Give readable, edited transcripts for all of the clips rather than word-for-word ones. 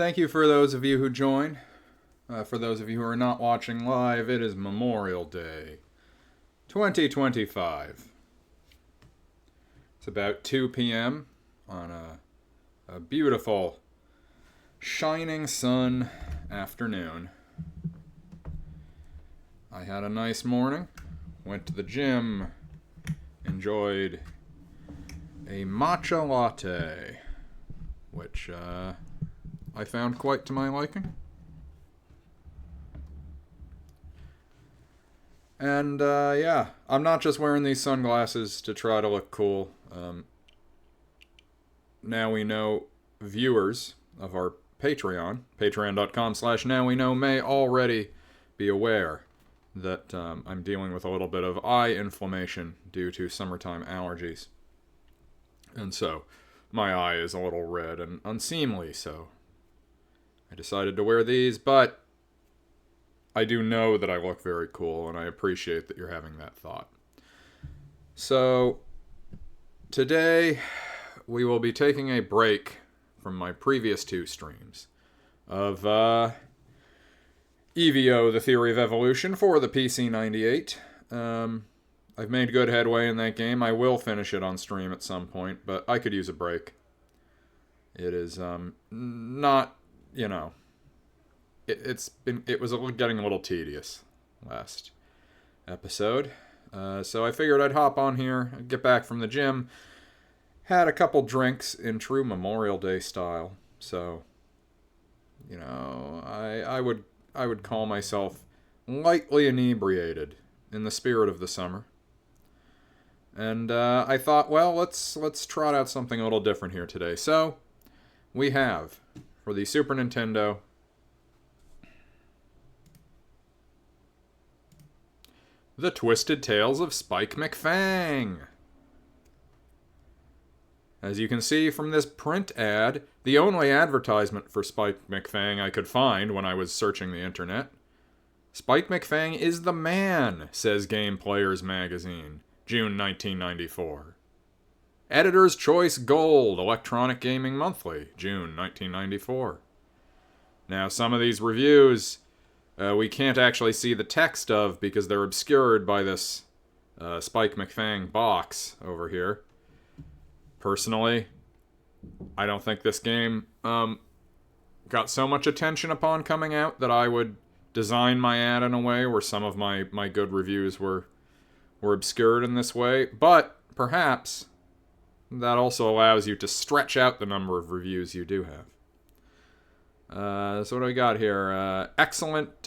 Thank you for those of you who join. For those of you who are not watching live, it is Memorial Day 2025. It's about 2 p.m. on a beautiful, shining sun afternoon. I had a nice morning, went to the gym, enjoyed a matcha latte, which I found quite to my liking. And yeah, I'm not just wearing these sunglasses to try to look cool. Now we know viewers of our Patreon, patreon.com/nowweknow, may already be aware that I'm dealing with a little bit of eye inflammation due to summertime allergies. And so my eye is a little red and unseemly, so I decided to wear these, but I do know that I look very cool, and I appreciate that you're having that thought. So today we will be taking a break from my previous two streams of EVO, The Theory of Evolution, for the PC-98. I've made good headway in that game. I will finish it on stream at some point, but I could use a break. It is not, you know, it was getting a little tedious last episode. So I figured I'd hop on here, get back from the gym, had a couple drinks in true Memorial Day style. So, you know, I would call myself lightly inebriated in the spirit of the summer. And I thought, well, let's trot out something a little different here today. So we have, for the Super Nintendo, The Twisted Tales of Spike McFang. As you can see from this print ad, the only advertisement for Spike McFang I could find when I was searching the internet. Spike McFang is the man, says Game Players Magazine, June 1994. Editor's Choice Gold, Electronic Gaming Monthly, June 1994. Now, some of these reviews we can't actually see the text of because they're obscured by this Spike McFang box over here. Personally, I don't think this game got so much attention upon coming out that I would design my ad in a way where some of my good reviews were obscured in this way. But perhaps that also allows you to stretch out the number of reviews you do have. So what do we got here? Excellent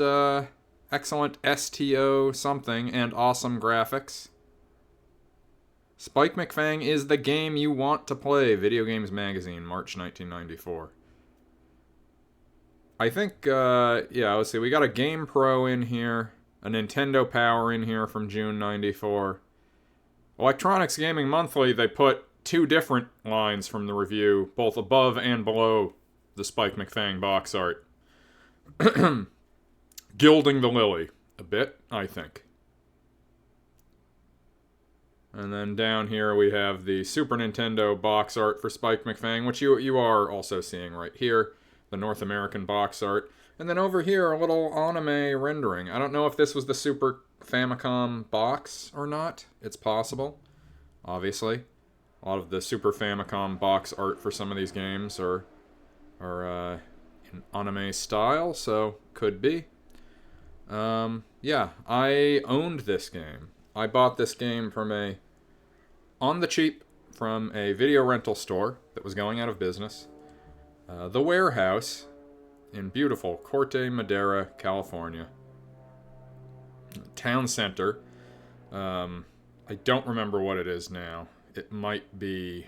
STO something and awesome graphics. Spike McFang is the game you want to play. Video Games Magazine, March 1994. I think, yeah, let's see. We got a Game Pro in here. A Nintendo Power in here from June 94. Electronics Gaming Monthly, they put two different lines from the review, both above and below the Spike McFang box art. Gilding the lily a bit, I think. And then down here we have the Super Nintendo box art for Spike McFang, which you are also seeing right here, the North American box art. And then over here, a little anime rendering. I don't know if this was the Super Famicom box or not. It's possible, obviously. A lot of the Super Famicom box art for some of these games are in anime style, so could be. Yeah, I owned this game. I bought this game on the cheap from a video rental store that was going out of business. The Warehouse in beautiful Corte Madera, California. Town center. I don't remember what it is now. It might be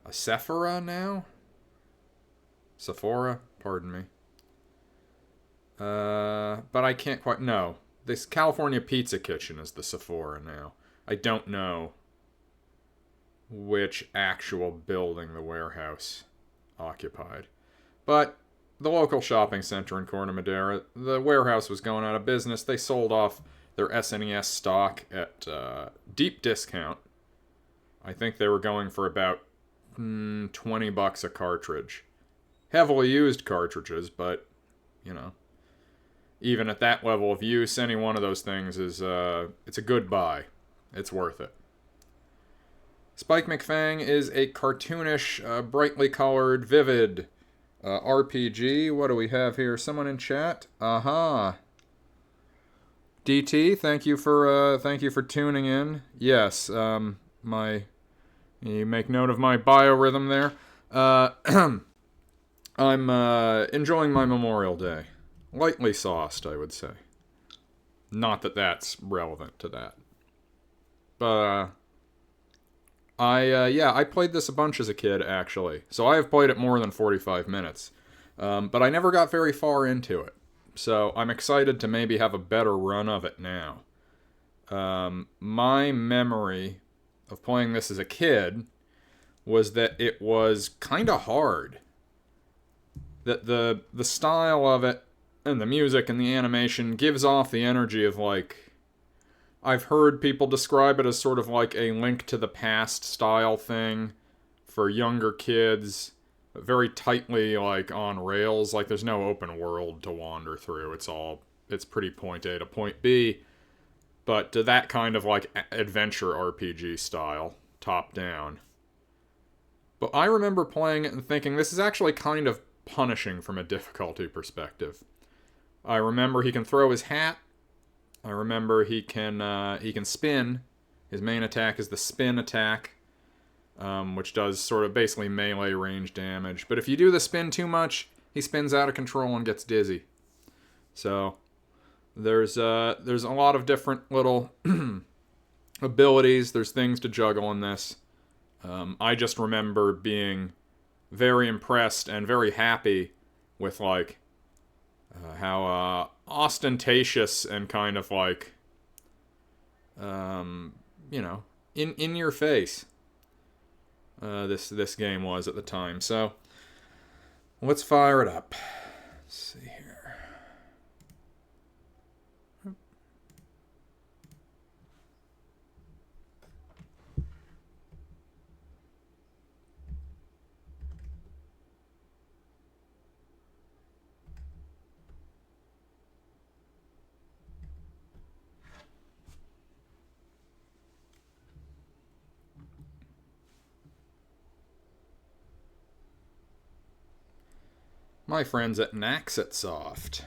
a Sephora now? Sephora, pardon me. But I can't quite know. This California Pizza Kitchen is the Sephora now. I don't know which actual building the Warehouse occupied. But the local shopping center in Corte Madera, the Warehouse was going out of business. They sold off their SNES stock at deep discount. I think they were going for about $20 a cartridge. heavily used cartridges, but, you know, even at that level of use, any one of those things is, it's a good buy. It's worth it. Spike McFang is a cartoonish, brightly colored, vivid RPG. What do we have here? Someone in chat? Aha. DT, thank you for tuning in. Yes, you make note of my biorhythm there. I'm enjoying my Memorial Day. Lightly sauced, I would say. Not that that's relevant to that. But, I played this a bunch as a kid, actually. So I have played it more than 45 minutes. But I never got very far into it. So I'm excited to maybe have a better run of it now. My memory of playing this as a kid was that it was kind of hard. That the style of it and the music and the animation gives off the energy of, like, I've heard people describe it as sort of like a Link to the Past style thing for younger kids, very tightly, like, on rails. Like, there's no open world to wander through. It's pretty point A to point B, but to that kind of, like, adventure RPG style, top down. But I remember playing it and thinking, this is actually kind of punishing from a difficulty perspective. I remember he can throw his hat. I remember he can spin. His main attack is the spin attack, which does sort of basically melee range damage. But if you do the spin too much, he spins out of control and gets dizzy. So there's a lot of different little abilities. There's things to juggle in this. I just remember being very impressed and very happy with, like, how ostentatious and kind of, like, in your face this game was at the time. So let's fire it up. Let's see here. My friends at Naxitsoft.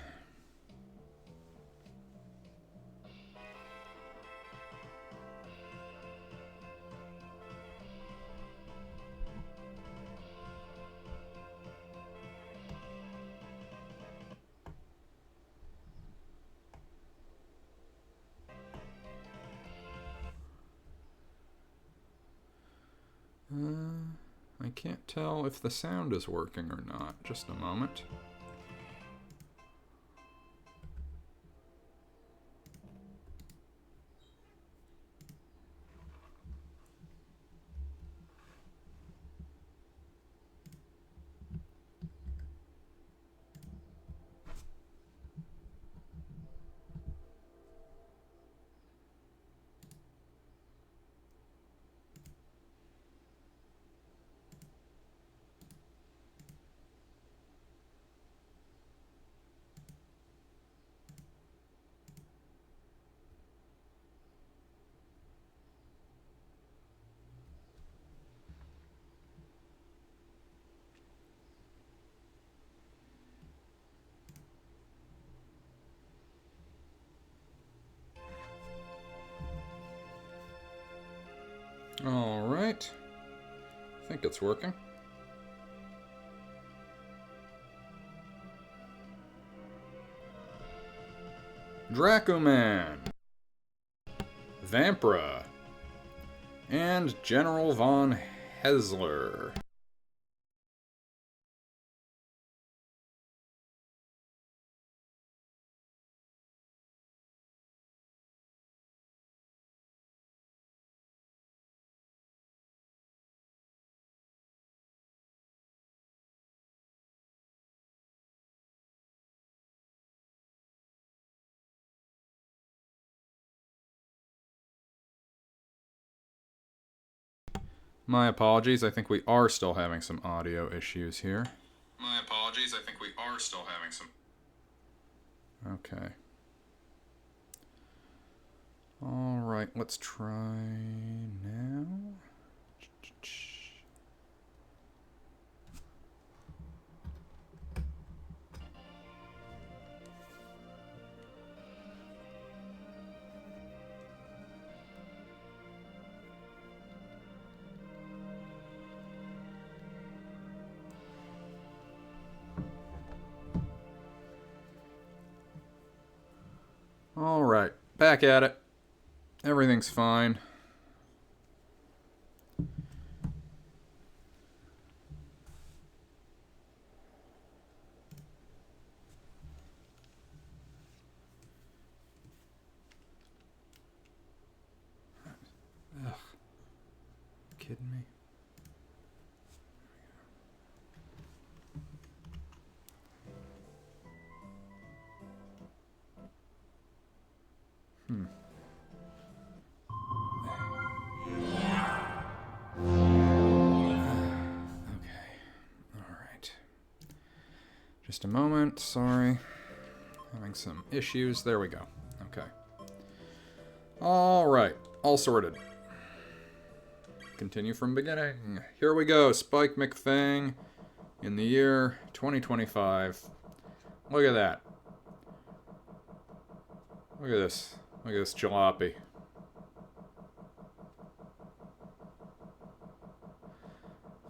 I can't tell if the sound is working or not. Just a moment. Alright. I think it's working. Dracuman, Vampra, and General von Hesler. My apologies, I think we are still having some audio issues here. My apologies. apologies. I think we are still having some... Okay. Alright, let's try now. Alright, back at it. Everything's fine. Ugh. Kidding me? Just a moment, sorry. Having some issues. There we go. Okay. Alright, all sorted. Continue from beginning. Here we go, Spike McFang in the year 2025. Look at that. Look at this. Look at this jalopy.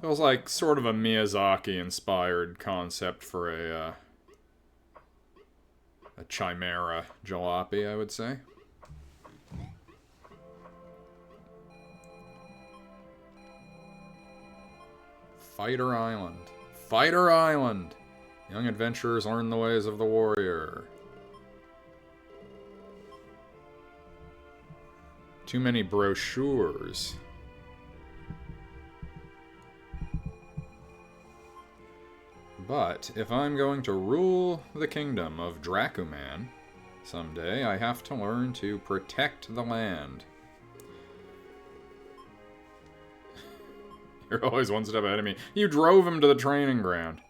Feels like sort of a Miyazaki-inspired concept for a chimera jalopy, I would say. Fighter Island. Fighter Island! Young adventurers learn the ways of the warrior. Too many brochures. But if I'm going to rule the kingdom of Dracuman someday, I have to learn to protect the land. You're always one step ahead of me. You drove him to the training ground.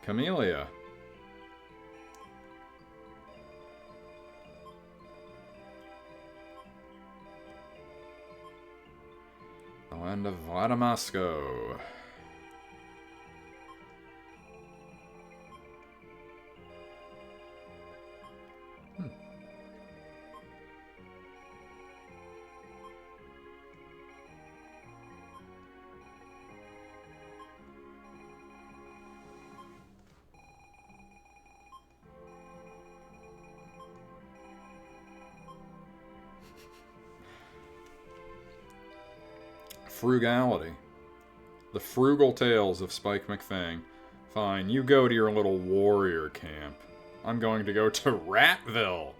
Camellia. The land of Vladimasko. Frugality. The frugal tales of Spike McFang. Fine, you go to your little warrior camp. I'm going to go to Ratville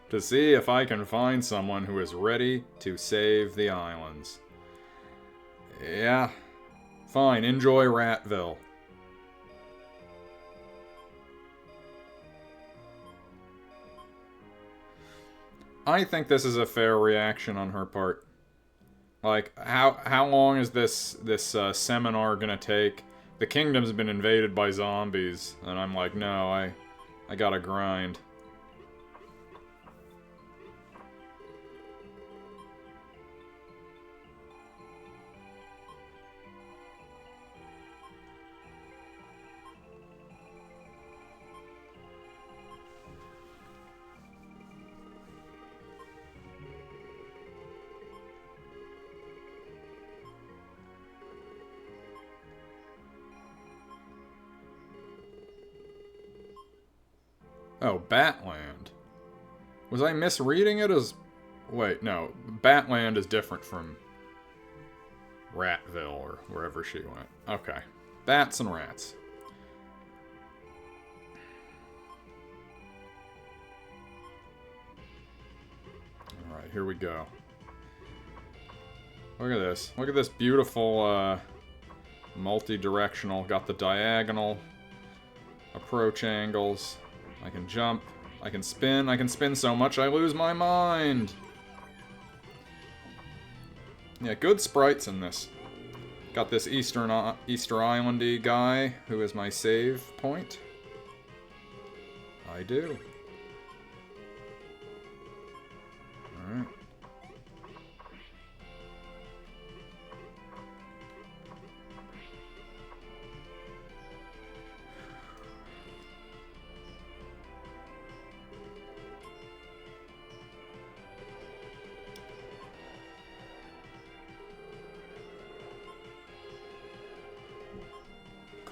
to see if I can find someone who is ready to save the islands. Yeah. Fine, enjoy Ratville. I think this is a fair reaction on her part. Like, how long is this seminar gonna take? The kingdom's been invaded by zombies, and I'm like, no, I gotta grind. Oh, Batland. Was I misreading it as... Wait, no. Batland is different from Ratville, or wherever she went. Okay. Bats and rats. Alright, here we go. Look at this. Look at this beautiful, multi-directional. Got the diagonal approach angles. I can jump. I can spin. I can spin so much I lose my mind. Yeah, good sprites in this. Got this Easter Islandy guy who is my save point. I do. Alright.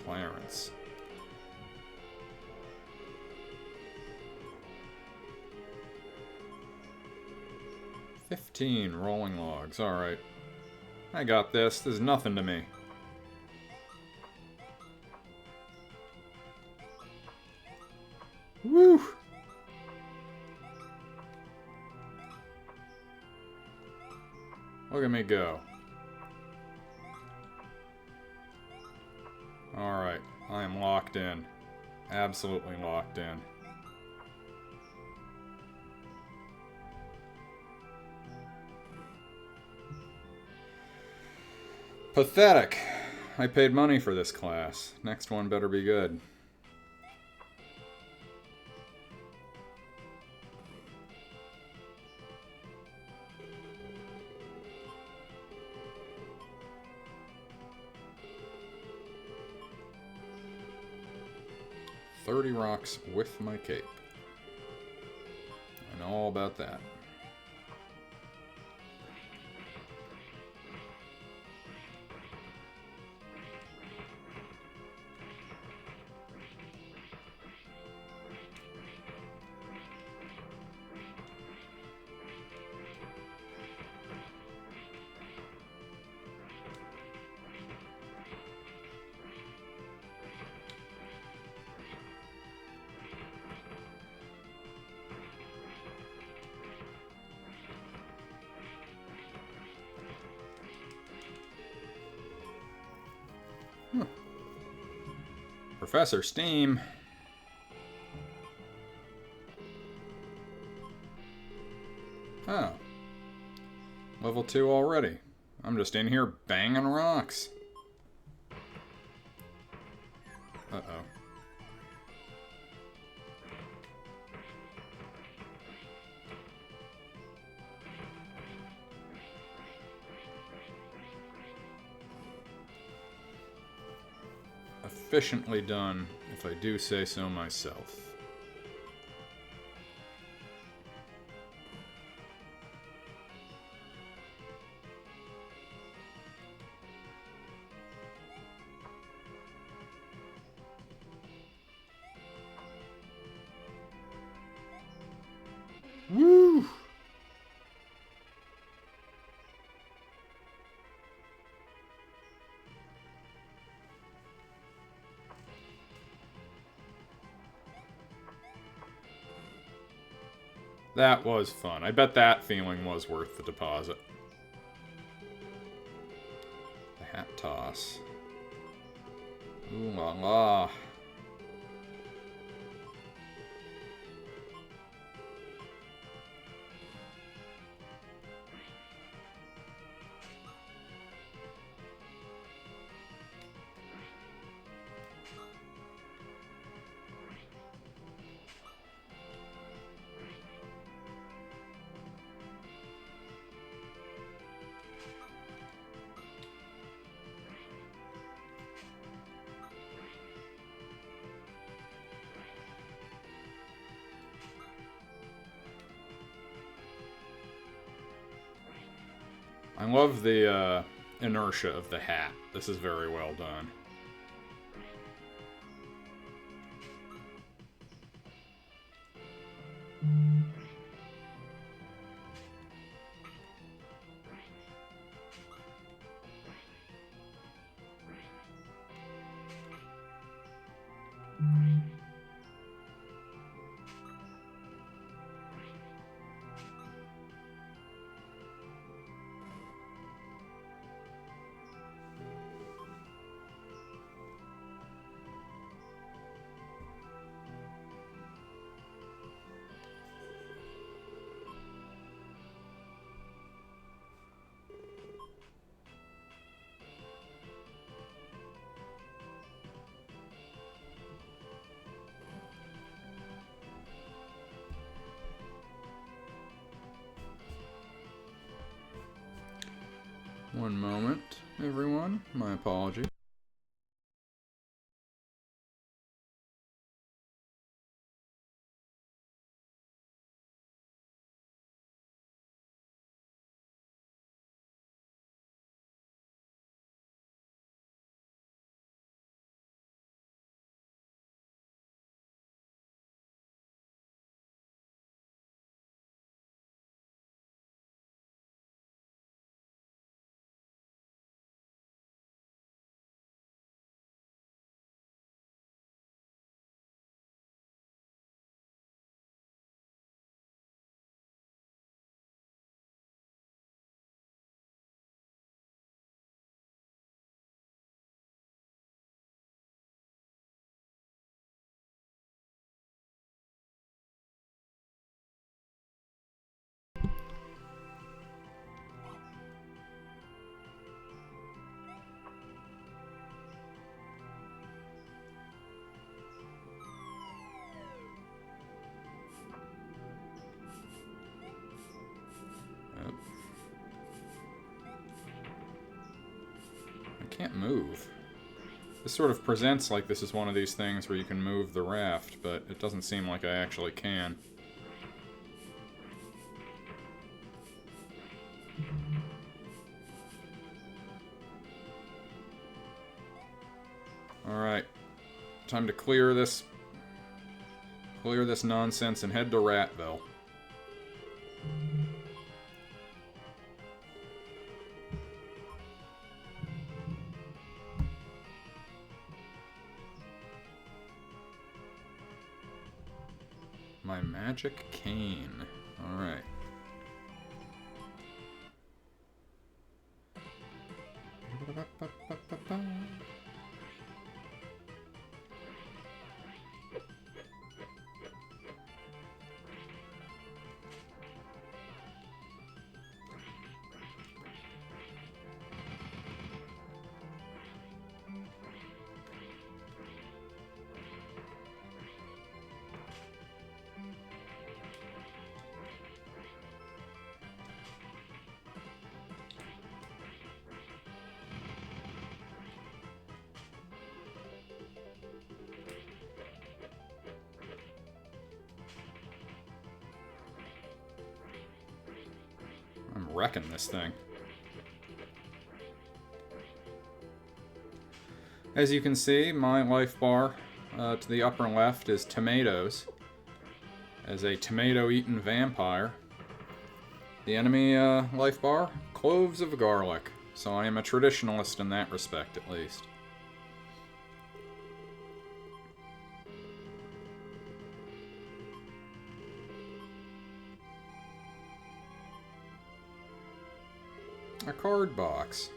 Clarence. $15 rolling logs. Alright. I got this. This is nothing to me. Woo! Look at me go. Alright, I am locked in. Absolutely locked in. Pathetic. I paid money for this class. Next one better be good. "30 rocks with my cape." I know all about that. Professor Steam. Oh. Level 2 already. I'm just in here banging rocks. Uh-oh. Efficiently done, if I do say so myself. Woo! That was fun. I bet that feeling was worth the deposit. The hat toss. Ooh la la. I love the inertia of the hat. This is very well done. One moment, everyone. My apologies. Can't move. This sort of presents like this is one of these things where you can move the raft, but it doesn't seem like I actually can. Alright. Time to clear this nonsense and head to Ratville. My magic cane. Alright. I'm wrecking this thing. As you can see, my life bar to the upper left is tomatoes. As a tomato-eaten vampire. The enemy life bar, cloves of garlic. So I am a traditionalist in that respect, at least. A card box.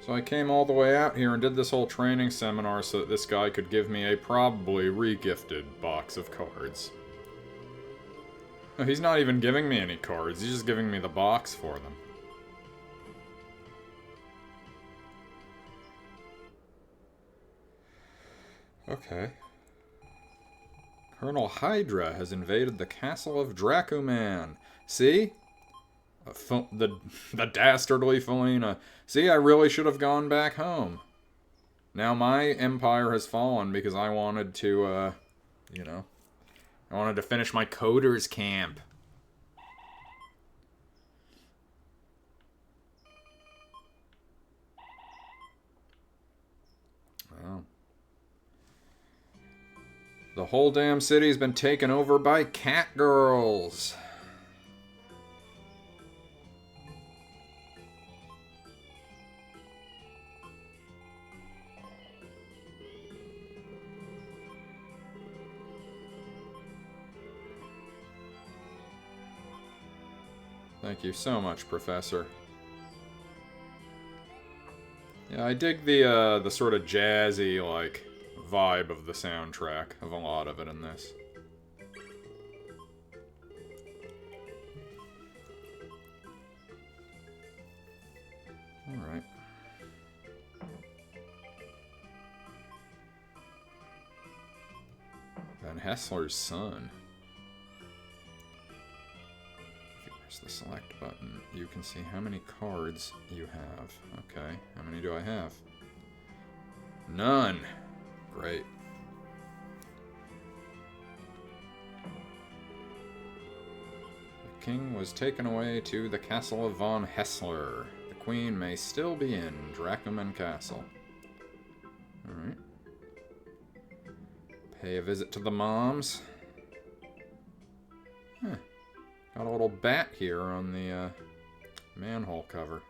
So I came all the way out here and did this whole training seminar so that this guy could give me a probably re-gifted box of cards. No, he's not even giving me any cards, he's just giving me the box for them. Okay. Colonel Hydra has invaded the castle of Dracuman. See? The dastardly Felina. See, I really should have gone back home. Now my empire has fallen because I wanted to, you know, I wanted to finish my coders camp. Oh. The whole damn city's been taken over by cat girls. Thank you so much, Professor. Yeah, I dig the sort of jazzy, like, vibe of the soundtrack of a lot of it in this. Alright. Van Hessler's son. Where's the select button? you can see how many cards you have. Okay, how many do I have? None. Great. The king was taken away to the castle of von Hessler. The queen may still be in Dracumen Castle. Alright. Pay a visit to the moms. Huh. Got a little bat here on the manhole cover.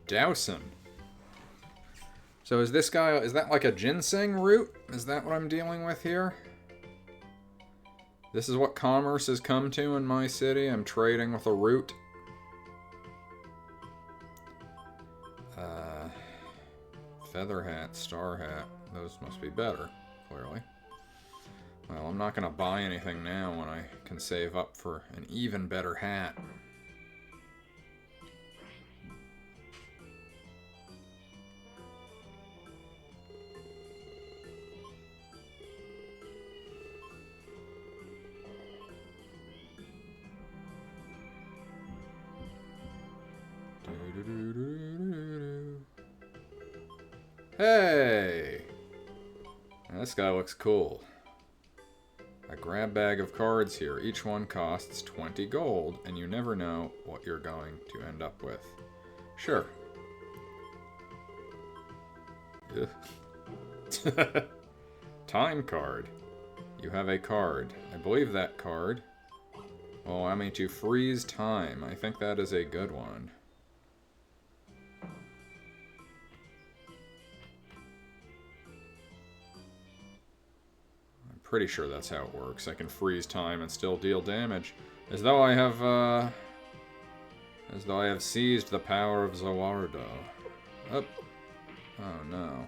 Dowson. So is this guy, is that like a ginseng root? Is that what I'm dealing with here? This is what commerce has come to in my city? I'm trading with a root? Feather hat, star hat. Those must be better, clearly. Well, I'm not going to buy anything now when I can save up for an even better hat. Hey! This guy looks cool. A grab bag of cards here. Each one costs 20 gold, and you never know what you're going to end up with. Sure. Time card. You have a card. I believe that card will allow me to freeze time. I think that is a good one. Pretty sure that's how it works. I can freeze time and still deal damage. As though I have seized the power of Zawardo. Up. Oh no.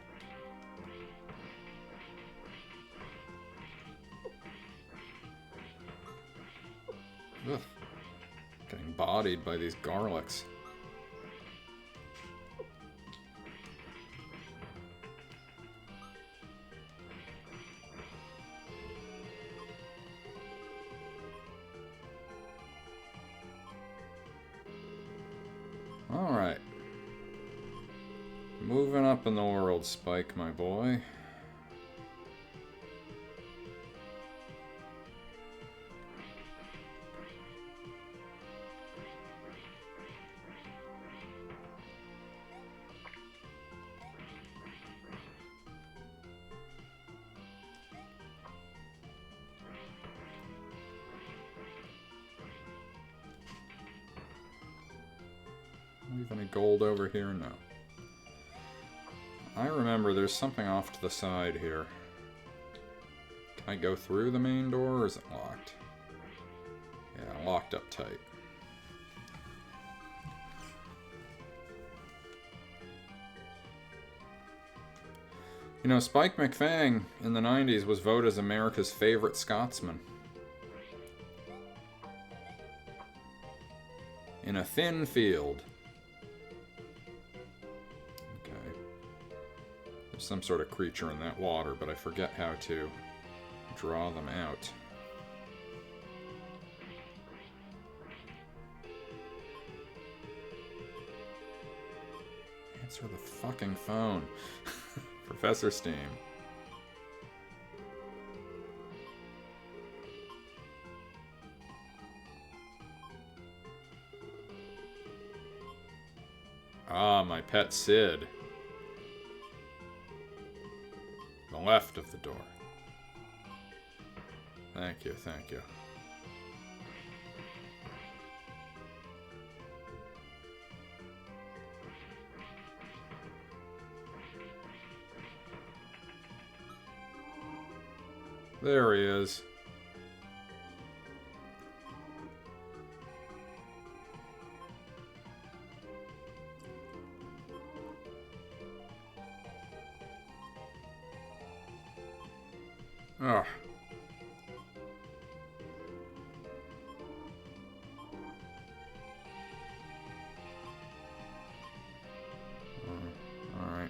Ugh. Getting bodied by these garlics. Alright. Moving up in the world, Spike, my boy. Leave any gold over here? No. I remember there's something off to the side here. Can I go through the main door, or is it locked? Yeah, locked up tight. You know, Spike McFang in the 90s was voted as America's favorite Scotsman. In a thin field. There's some sort of creature in that water, but I forget how to draw them out. Answer the fucking phone. Professor Steam. Ah, my pet Sid. The left of the door. Thank you, thank you. There he is. Ugh. Alright.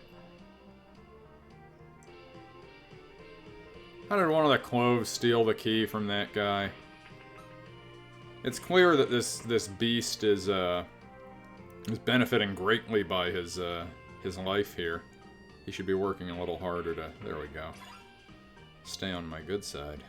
How did one of the cloves steal the key from that guy? It's clear that this beast is benefiting greatly by his life here. He should be working a little harder to... There we go. Stay on my good side.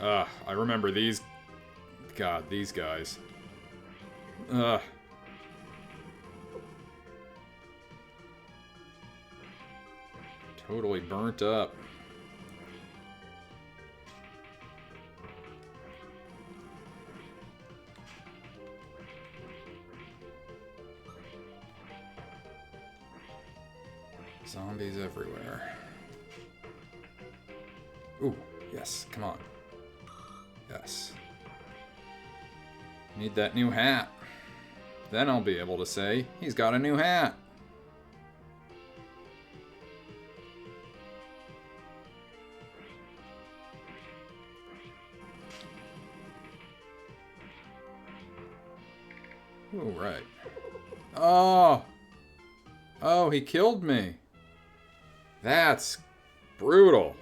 I remember these... God, these guys. Totally burnt up. Zombies everywhere. Ooh, yes, come on. Yes. Need that new hat. Then I'll be able to say, he's got a new hat. Ooh, right. Oh! Oh, he killed me. That's brutal.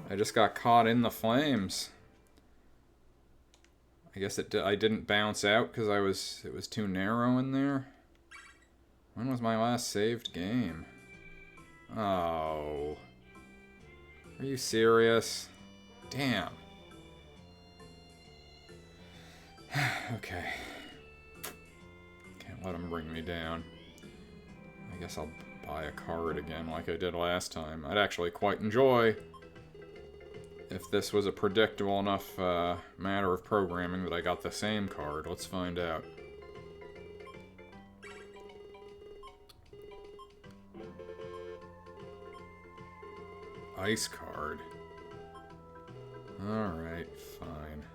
I just got caught in the flames. I guess I didn't bounce out because it was too narrow in there. When was my last saved game? Oh. Are you serious? Damn. Okay. Can't let him bring me down. I guess I'll buy a card again like I did last time. I'd actually quite enjoy if this was a predictable enough matter of programming that I got the same card. Let's find out. Ice card. Alright, fine.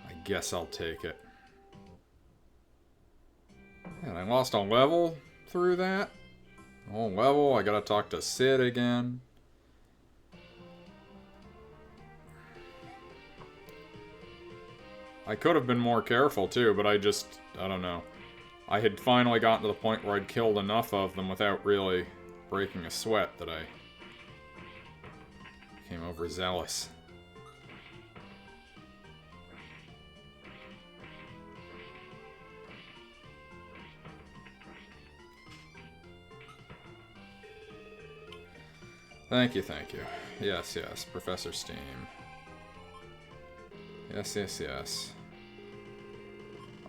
I guess I'll take it. And I lost a level through that? A whole level? I gotta talk to Sid again. I could have been more careful too, but I don't know. I had finally gotten to the point where I'd killed enough of them without really breaking a sweat that I became overzealous. Thank you, thank you. Yes, yes, Professor Steam. Yes, yes, yes.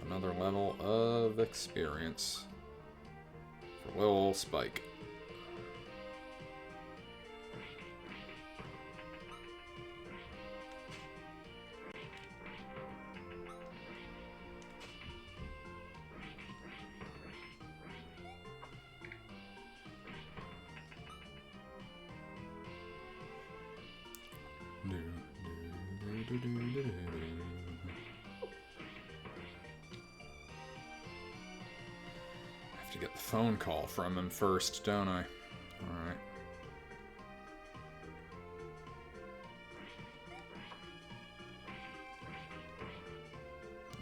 Another level of experience for little old Spike. I have to get the phone call from him first, don't I? Alright.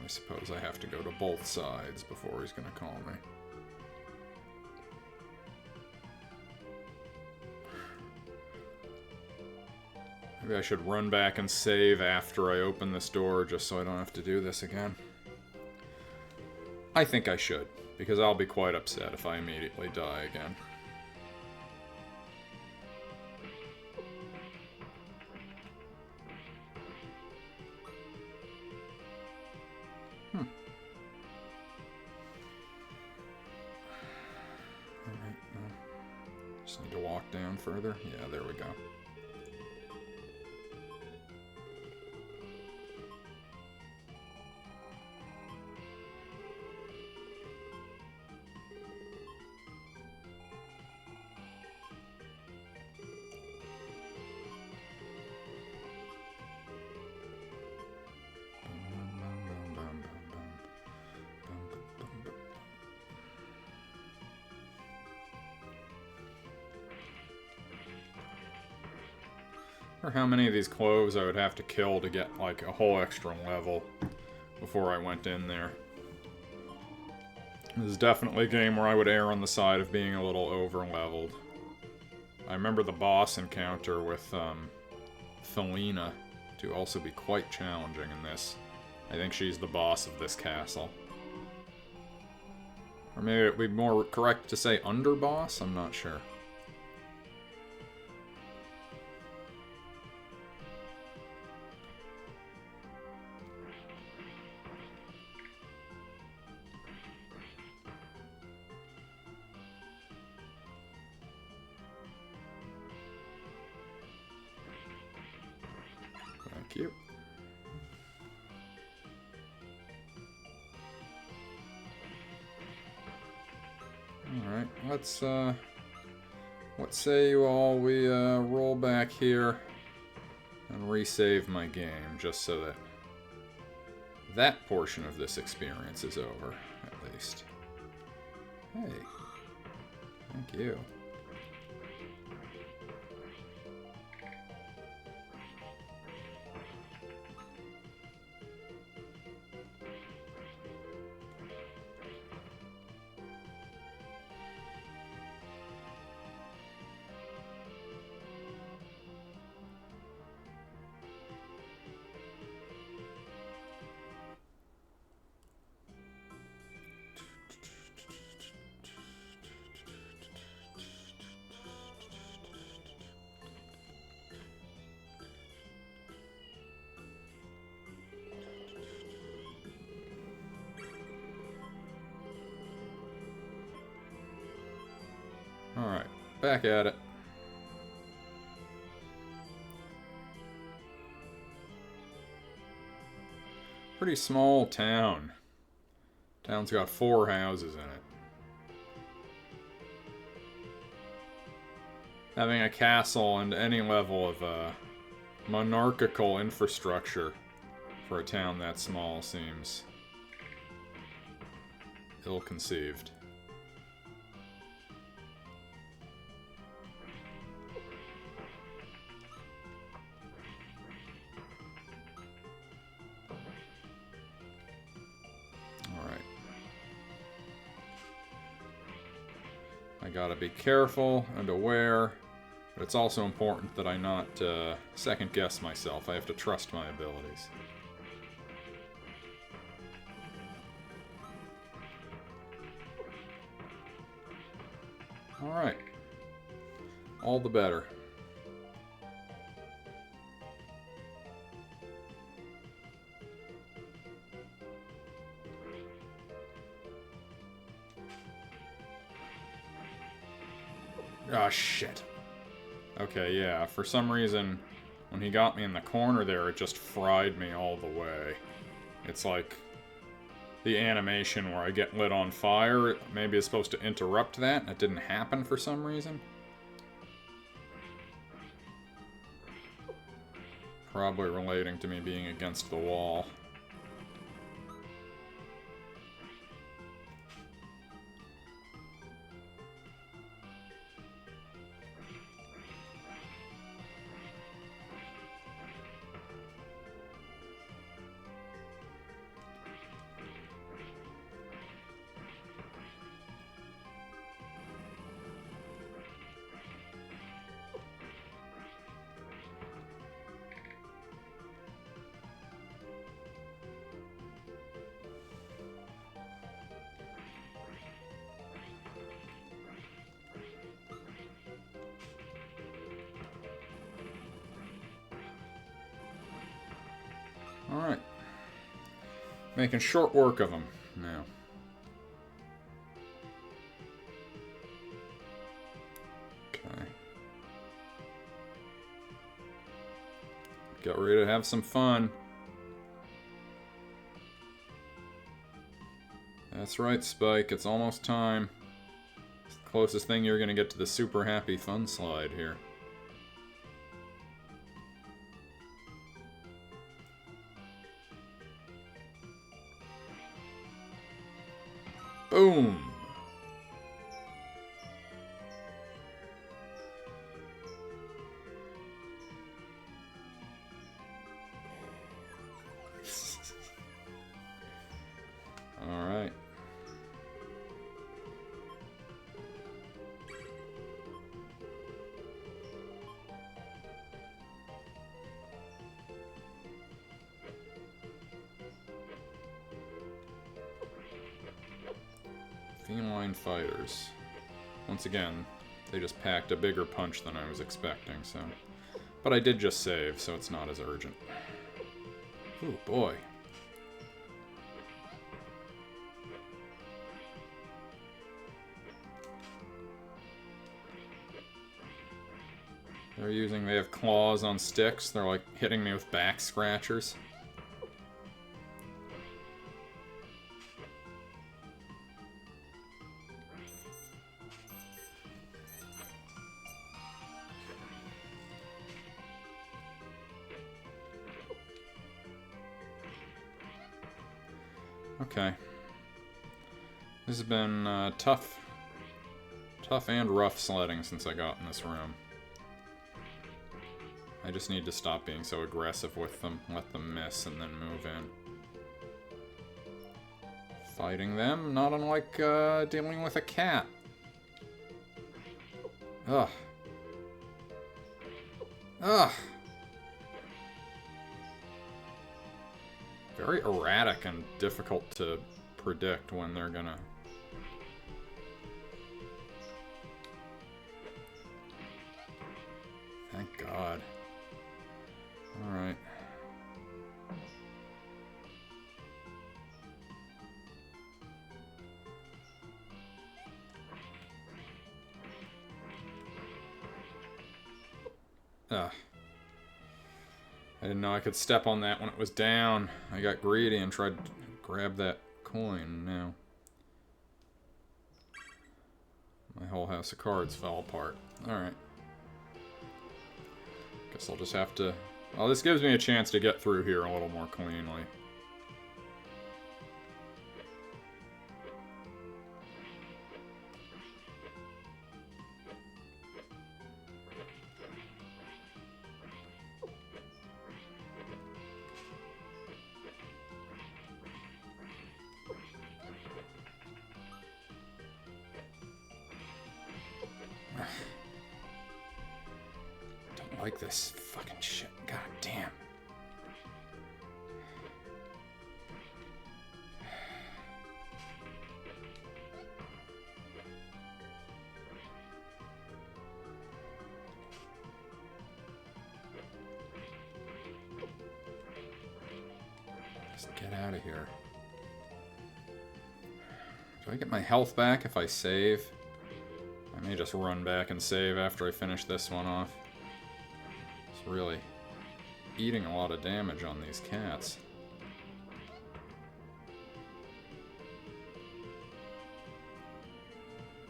I suppose I have to go to both sides before he's gonna call me. Maybe I should run back and save after I open this door just so I don't have to do this again. I think I should, because I'll be quite upset if I immediately die again. Alright, just need to walk down further. Yeah, there we go. Or how many of these cloves I would have to kill to get like a whole extra level before I went in there. This is definitely a game where I would err on the side of being a little over-leveled. I remember the boss encounter with Felina to also be quite challenging in this. I think she's the boss of this castle. Or maybe it would be more correct to say underboss? I'm not sure. Thank you. Alright, let's say you all we roll back here and resave my game, just so that that portion of this experience is over, at least. Hey. Thank you. Alright, back at it. Pretty small town. Town's got 4 houses in it. Having a castle and any level of monarchical infrastructure for a town that small seems ill-conceived. I gotta be careful and aware, but it's also important that I not second-guess myself. I have to trust my abilities. Alright. All the better. Ah, shit. Okay, yeah, for some reason, when he got me in the corner there, it just fried me all the way. It's like the animation where I get lit on fire. Maybe it's supposed to interrupt that, and it didn't happen for some reason. Probably relating to me being against the wall. Alright. Making short work of them now. Okay. Get ready to have some fun. That's right, Spike. It's almost time. It's the closest thing you're going to get to the super happy fun slide here. Boom! Alright. Feline fighters. Once again, they just packed a bigger punch than I was expecting, so... But I did just save, so it's not as urgent. Ooh, boy. They have claws on sticks. They're like hitting me with back scratchers. Okay. This has been tough and rough sledding since I got in this room. I just need to stop being so aggressive with them, let them miss, and then move in. Fighting them, not unlike dealing with a cat. Ugh. Ugh. Very erratic and difficult to predict when they're gonna... Thank God. Alright. Ugh. I didn't know I could step on that when it was down. I got greedy and tried to grab that coin now. My whole house of cards fell apart. Alright. Guess I'll just have to... Well, this gives me a chance to get through here a little more cleanly. Don't like this fucking shit. God damn. Just get out of here. Do I get my health back if I save? I may just run back and save after I finish this one off. It's really eating a lot of damage on these cats.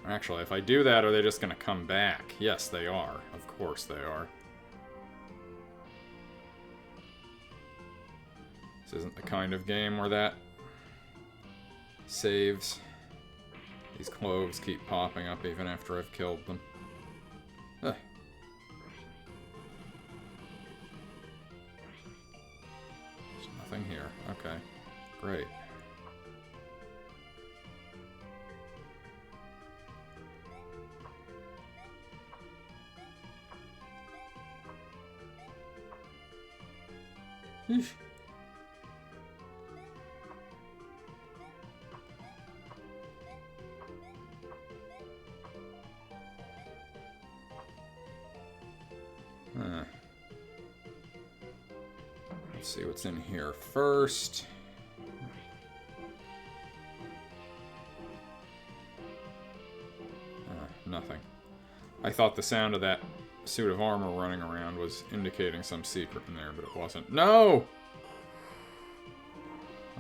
Actually, if I do that, are they just gonna come back? Yes, they are. Of course they are. This isn't the kind of game where that saves. These cloves keep popping up even after I've killed them. Ugh. There's nothing here. Okay. Great. Eesh. Let's see what's in here first. Nothing. I thought the sound of that suit of armor running around was indicating some secret in there, but it wasn't. No!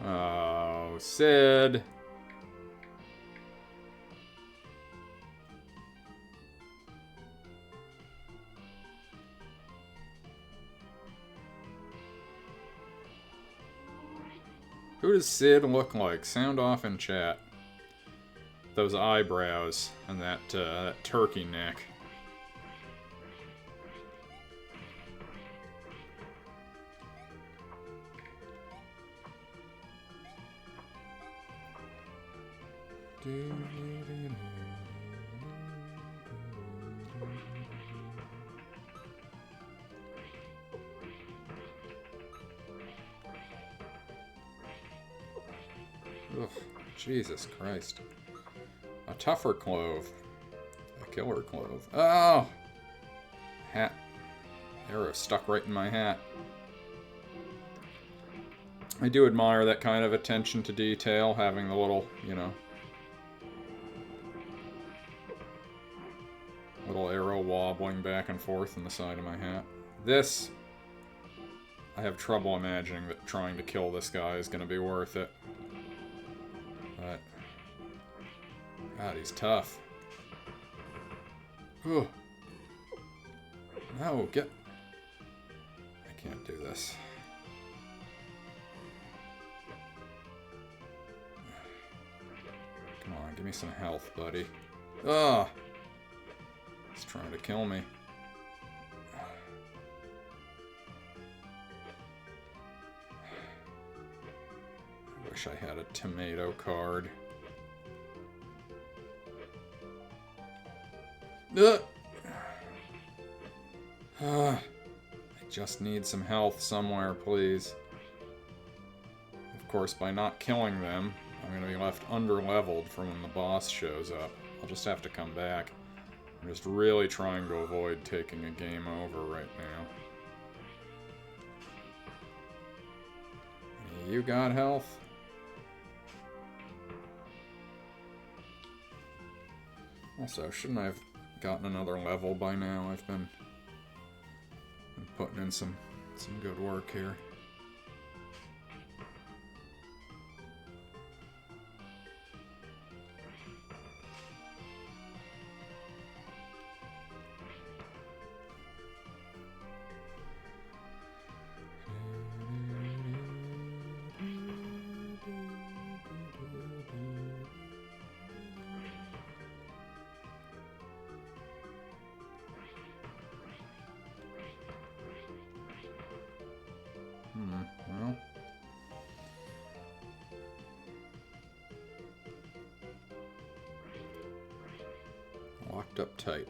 Oh, Sid. Who does Sid look like? Sound off in chat. Those eyebrows and that turkey neck. Ugh, Jesus Christ. A tougher clove. A killer clove. Oh! Hat. Arrow stuck right in my hat. I do admire that kind of attention to detail, having the little, you know, little arrow wobbling back and forth on the side of my hat. This, I have trouble imagining that trying to kill this guy is going to be worth it. But, God, he's tough. Ugh. No, get... I can't do this. Come on, give me some health, buddy. Ugh! He's trying to kill me. I wish I had a tomato card. Ugh! I just need some health somewhere, please. Of course, by not killing them, I'm going to be left under-leveled for when the boss shows up. I'll just have to come back. I'm just really trying to avoid taking a game over right now. You got health? Also, shouldn't I have gotten another level by now? I've been putting in some good work here. Well. Locked up tight.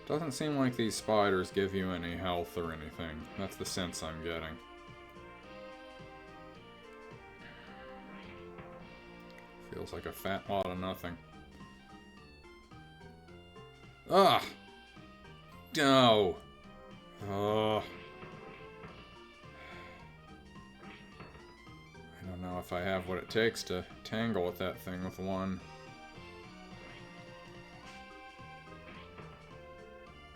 Doesn't seem like these spiders give you any health or anything. That's the sense I'm getting. Feels like a fat lot of nothing. Ugh! No! Ugh. I don't know if I have what it takes to tangle with that thing with one.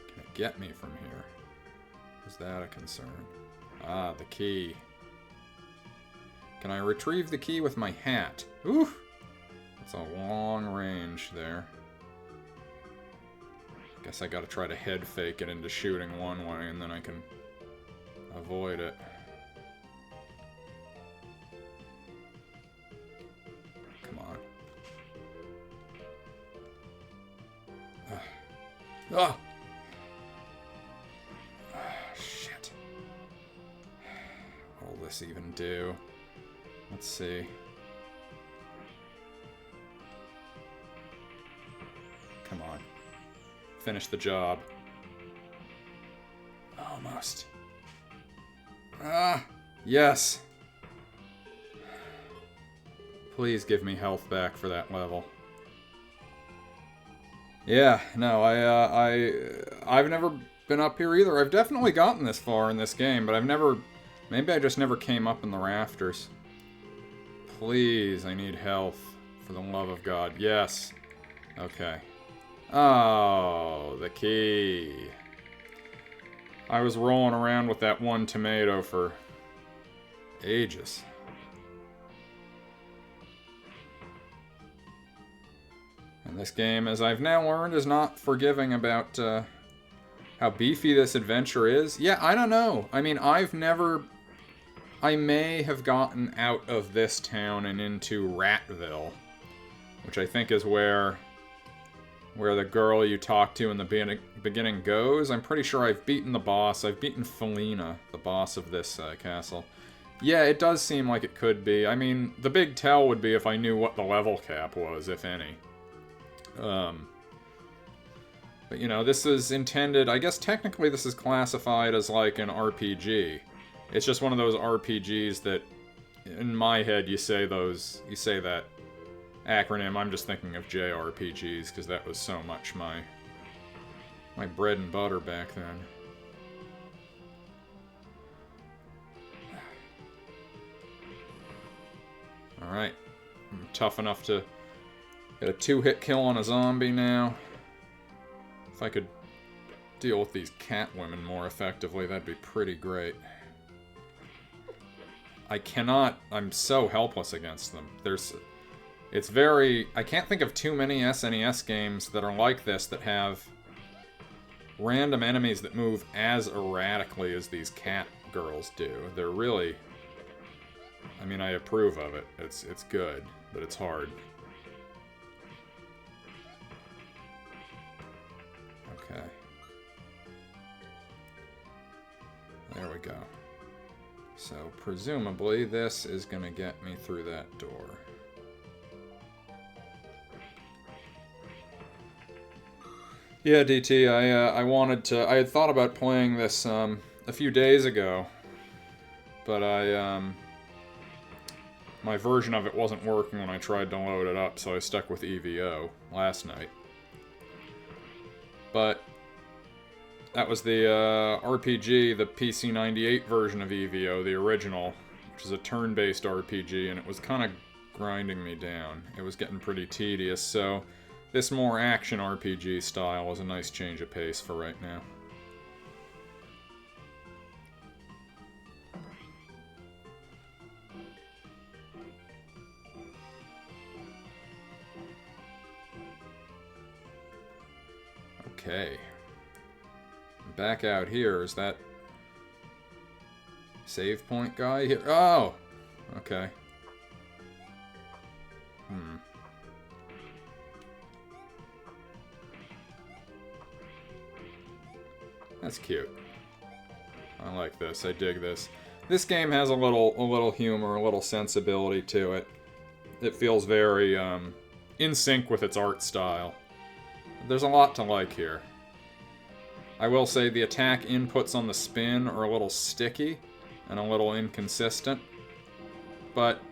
Can it get me from here? Is that a concern? Ah, the key. Can I retrieve the key with my hat? Ooh! That's a long range there. Guess I gotta try to head fake it into shooting one way and then I can avoid it. Come on. Ah! Shit. What will this even do? Let's see. Come on. Finish the job. Almost. Ah! Yes! Please give me health back for that level. Yeah, no, I've never been up here either. I've definitely gotten this far in this game, but I've never... Maybe I just never came up in the rafters. Please, I need health. For the love of God. Yes. Okay. Oh, the key. I was rolling around with that one tomato for ages. And this game, as I've now learned, is not forgiving about how beefy this adventure is. Yeah, I don't know. I mean, I may have gotten out of this town and into Ratville, which I think is where the girl you talk to in the beginning goes. I'm pretty sure I've beaten the boss. I've beaten Felina, the boss of this castle. Yeah, it does seem like it could be. I mean, the big tell would be if I knew what the level cap was, if any. But, you know, this is intended... I guess technically this is classified as, like, an RPG. It's just one of those RPGs that, in my head, you say that acronym. I'm just thinking of JRPGs, because that was so much my bread and butter back then. Alright. I'm tough enough to get a 2-hit kill on a zombie now. If I could deal with these cat women more effectively, that'd be pretty great. I cannot... I'm so helpless against them. It's very... I can't think of too many SNES games that are like this that have random enemies that move as erratically as these cat girls do. They're really... I mean, I approve of it. It's good, but it's hard. Okay. There we go. So, presumably, this is going to get me through that door. Yeah, DT, I wanted to... I had thought about playing this a few days ago, but my version of it wasn't working when I tried to load it up, so I stuck with EVO last night. But that was the RPG, the PC98 version of EVO, the original, which is a turn-based RPG, and it was kind of grinding me down. It was getting pretty tedious, so this more action RPG style was a nice change of pace for right now. Okay. Back out here, is that save point guy here? Oh! Okay. That's cute. I like this. I dig this. This game has a little humor, a little sensibility to it. It feels very in sync with its art style. There's a lot to like here. I will say the attack inputs on the spin are a little sticky and a little inconsistent, but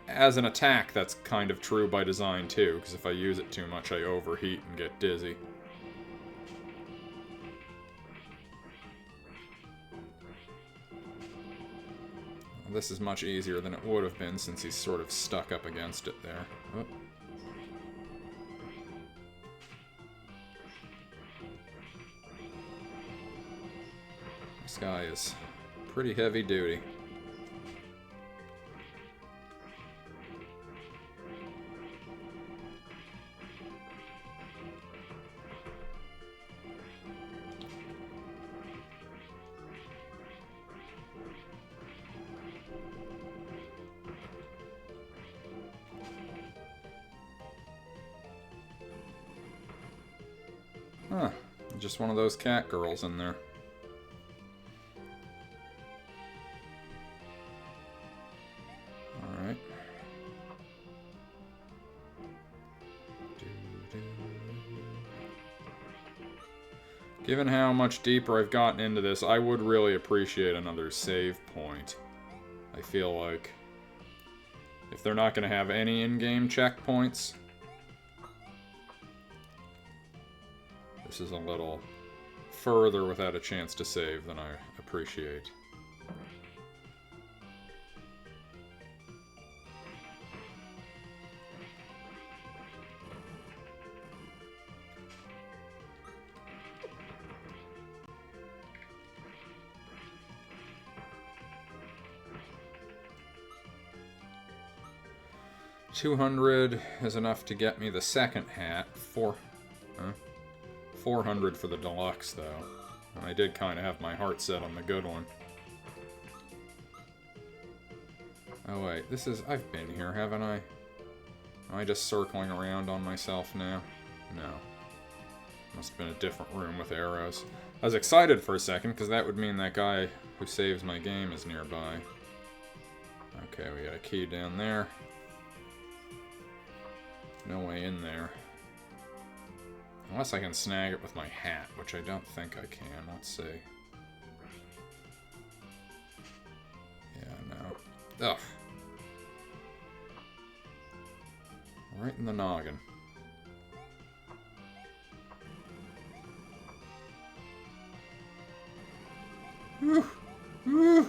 as an attack, that's kind of true by design too, because if I use it too much, I overheat and get dizzy. This is much easier than it would have been since he's sort of stuck up against it there. Oh. This guy is pretty heavy duty. Huh. Just one of those cat girls in there. Alright. Given how much deeper I've gotten into this, I would really appreciate another save point. I feel like if they're not going to have any in-game checkpoints, this is a little further without a chance to save than I appreciate. $200 is enough to get me the second hat. 400 for the deluxe, though. And I did kind of have my heart set on the good one. Oh wait, this is... I've been here, haven't I? Am I just circling around on myself now? No. Must have been a different room with arrows. I was excited for a second, because that would mean that guy who saves my game is nearby. Okay, we got a key down there. No way in there. Unless I can snag it with my hat, which I don't think I can. Let's see. Yeah, no. Ugh. Right in the noggin. Woo! Woo!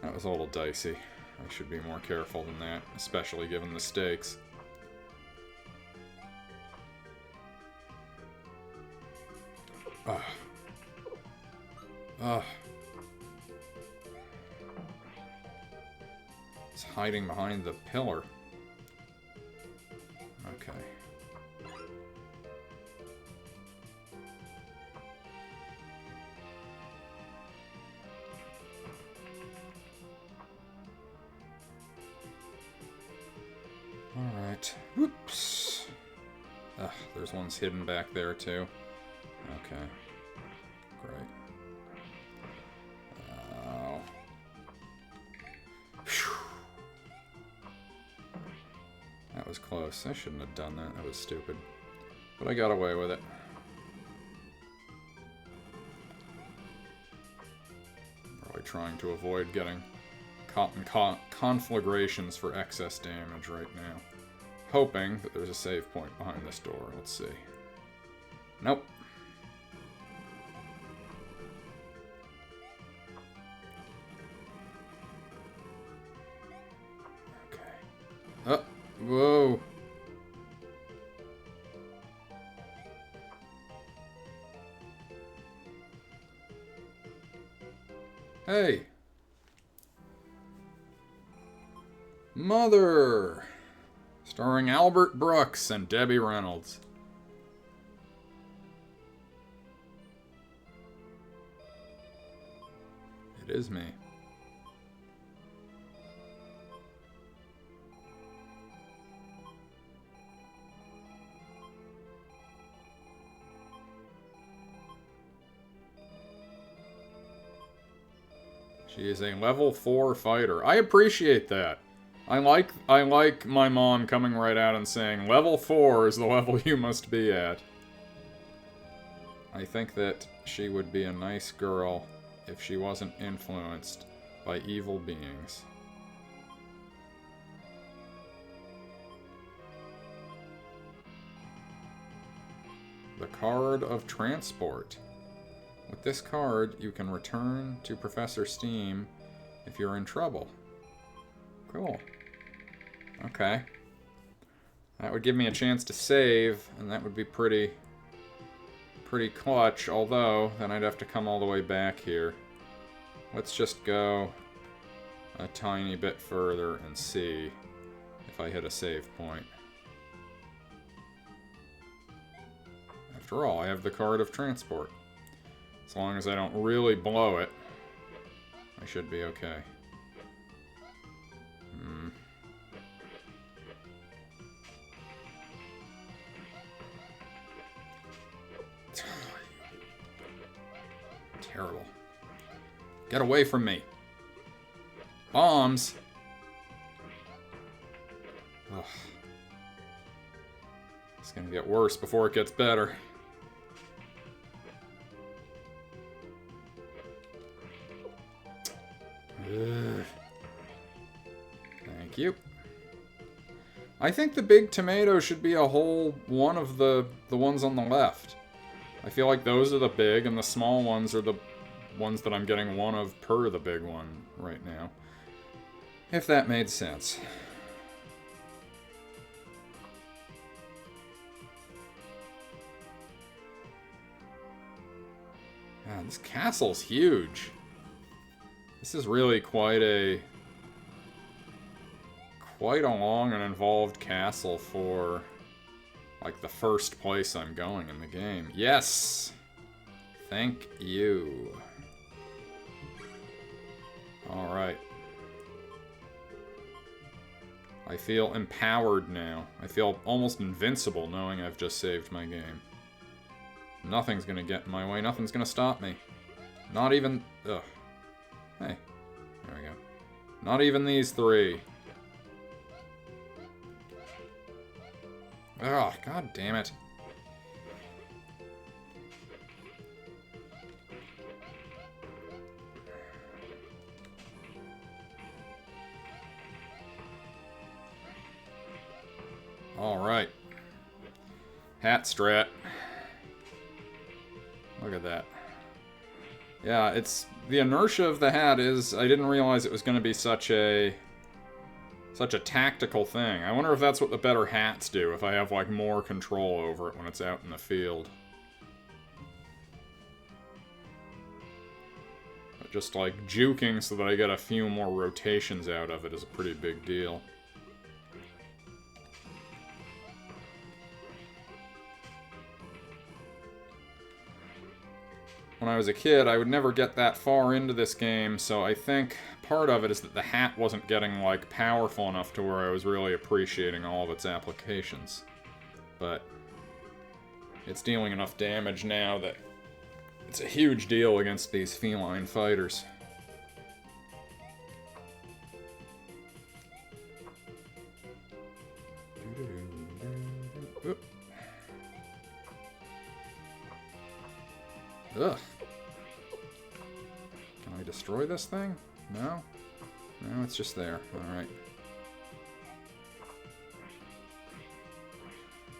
That was a little dicey. I should be more careful than that, especially given the stakes. Ugh. Ugh. It's hiding behind the pillar. Okay. Alright. Whoops. Ugh, there's ones hidden back there too. Okay. Great. Oh. Phew. That was close. I shouldn't have done that. That was stupid. But I got away with it. Probably trying to avoid getting caught in conflagrations for excess damage right now. Hoping that there's a save point behind this door. Let's see. Nope. Okay. Oh, whoa. Hey. Mother. Starring Albert Brooks and Debbie Reynolds. It is me. She is a level 4 fighter. I appreciate that. I like my mom coming right out and saying, level 4 is the level you must be at. I think that she would be a nice girl if she wasn't influenced by evil beings. The Card of Transport. With this card, you can return to Professor Steam if you're in trouble. Cool. Okay. That would give me a chance to save, and that would be pretty clutch, although then I'd have to come all the way back here. Let's just go a tiny bit further and see if I hit a save point. After all, I have the Card of Transport. As long as I don't really blow it, I should be okay. Terrible. Get away from me. Bombs. Ugh. It's gonna get worse before it gets better. Ugh. Thank you. I think the big tomato should be a whole one of the ones on the left. I feel like those are the big, and the small ones are the ones that I'm getting one of per the big one right now. If that made sense. God, this castle's huge. This is really quite a long and involved castle for like the first place I'm going in the game. Yes! Thank you. Alright. I feel empowered now. I feel almost invincible knowing I've just saved my game. Nothing's gonna get in my way. Nothing's gonna stop me. Not even... Ugh. Hey. There we go. Not even these three. Oh, god damn it. Alright. Hat strat. Look at that. Yeah, it's... The inertia of the hat is... I didn't realize it was going to be such a tactical thing. I wonder if that's what the better hats do, if I have, like, more control over it when it's out in the field. But just, like, juking so that I get a few more rotations out of it is a pretty big deal. When I was a kid, I would never get that far into this game, so I think part of it is that the hat wasn't getting, like, powerful enough to where I was really appreciating all of its applications. But it's dealing enough damage now that it's a huge deal against these feline fighters. Ugh. Can I destroy this thing? No? No, it's just there. Alright.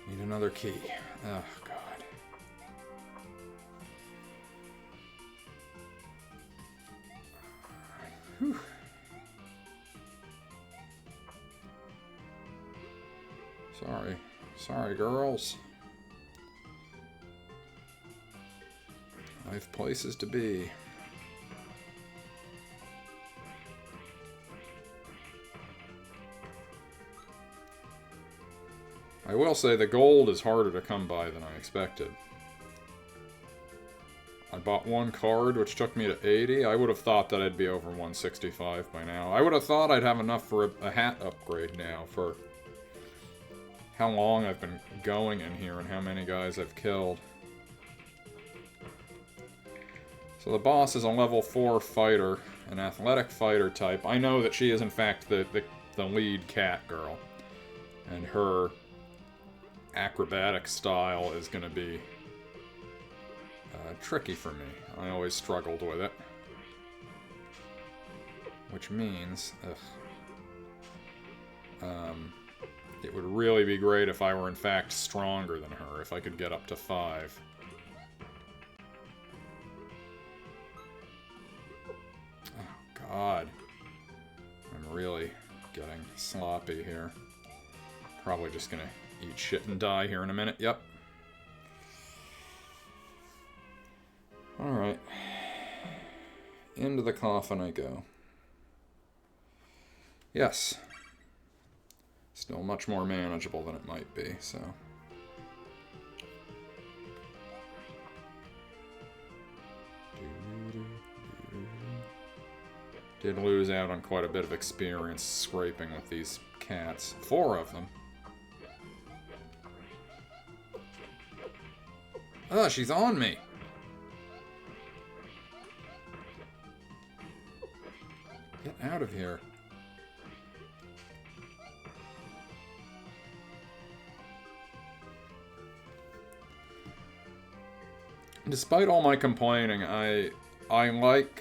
Need another key. Oh, God. Whew. Sorry. Sorry, girls. I have places to be. I will say the gold is harder to come by than I expected. I bought one card, which took me to 80. I would have thought that I'd be over 165 by now. I would have thought I'd have enough for a hat upgrade now for how long I've been going in here and how many guys I've killed. So the boss is a level 4 fighter, an athletic fighter type. I know that she is in fact the lead cat girl. And her acrobatic style is going to be tricky for me. I always struggled with it. Which means... it would really be great if I were in fact stronger than her, if I could get up to 5. God. I'm really getting sloppy here. Probably just gonna eat shit and die here in a minute. Yep. Alright. Into the coffin I go. Yes. Still much more manageable than it might be, so... Did lose out on quite a bit of experience scraping with these cats. 4 of them. Oh, she's on me! Get out of here. Despite all my complaining, I like,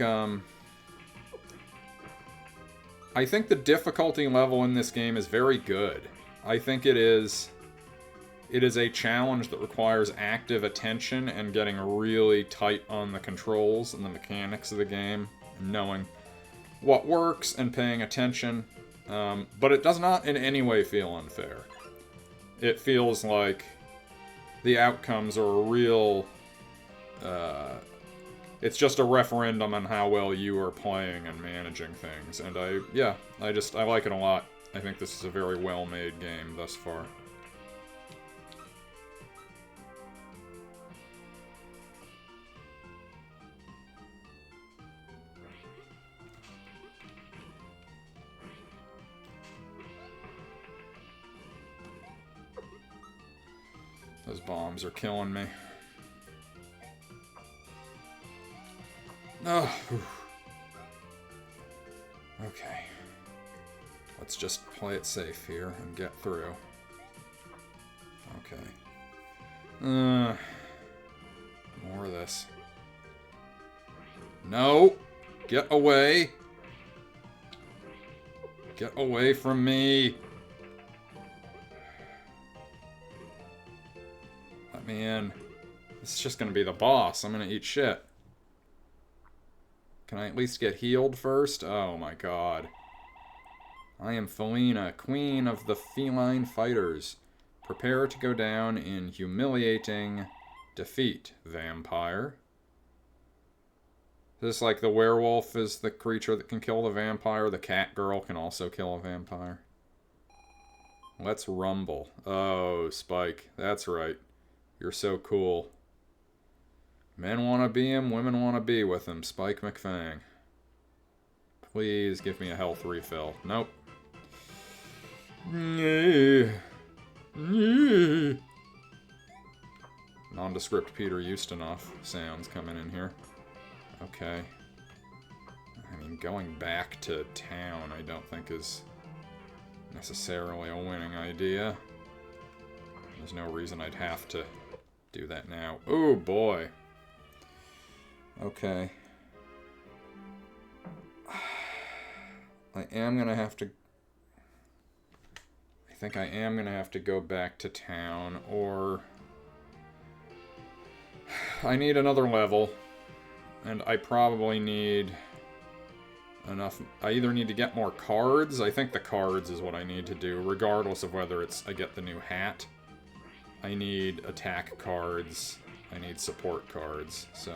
I think the difficulty level in this game is very good. I think it is a challenge that requires active attention and getting really tight on the controls and the mechanics of the game, and knowing what works and paying attention, but it does not in any way feel unfair. It feels like the outcomes are a real... it's just a referendum on how well you are playing and managing things, and I like it a lot. I think this is a very well-made game thus far. Those bombs are killing me. Oh, okay. Let's just play it safe here and get through. Okay. More of this. No! Get away! Get away from me! Let me in. This is just gonna be the boss. I'm gonna eat shit. Can I at least get healed first? Oh my god. I am Felina, queen of the feline fighters. Prepare to go down in humiliating defeat, vampire. Is this like the werewolf is the creature that can kill the vampire? The cat girl can also kill a vampire. Let's rumble. Oh, Spike. That's right. You're so cool. Men want to be him, women want to be with him. Spike McFang. Please give me a health refill. Nope. Nondescript Peter Ustinov sounds coming in here. Okay. I mean, going back to town I don't think is necessarily a winning idea. There's no reason I'd have to do that now. Oh boy. Okay. I am gonna have to... I think I am gonna have to go back to town, or... I need another level, and I probably need enough... I either need to get more cards, I think the cards is what I need to do, regardless of whether it's I get the new hat. I need attack cards, I need support cards, so...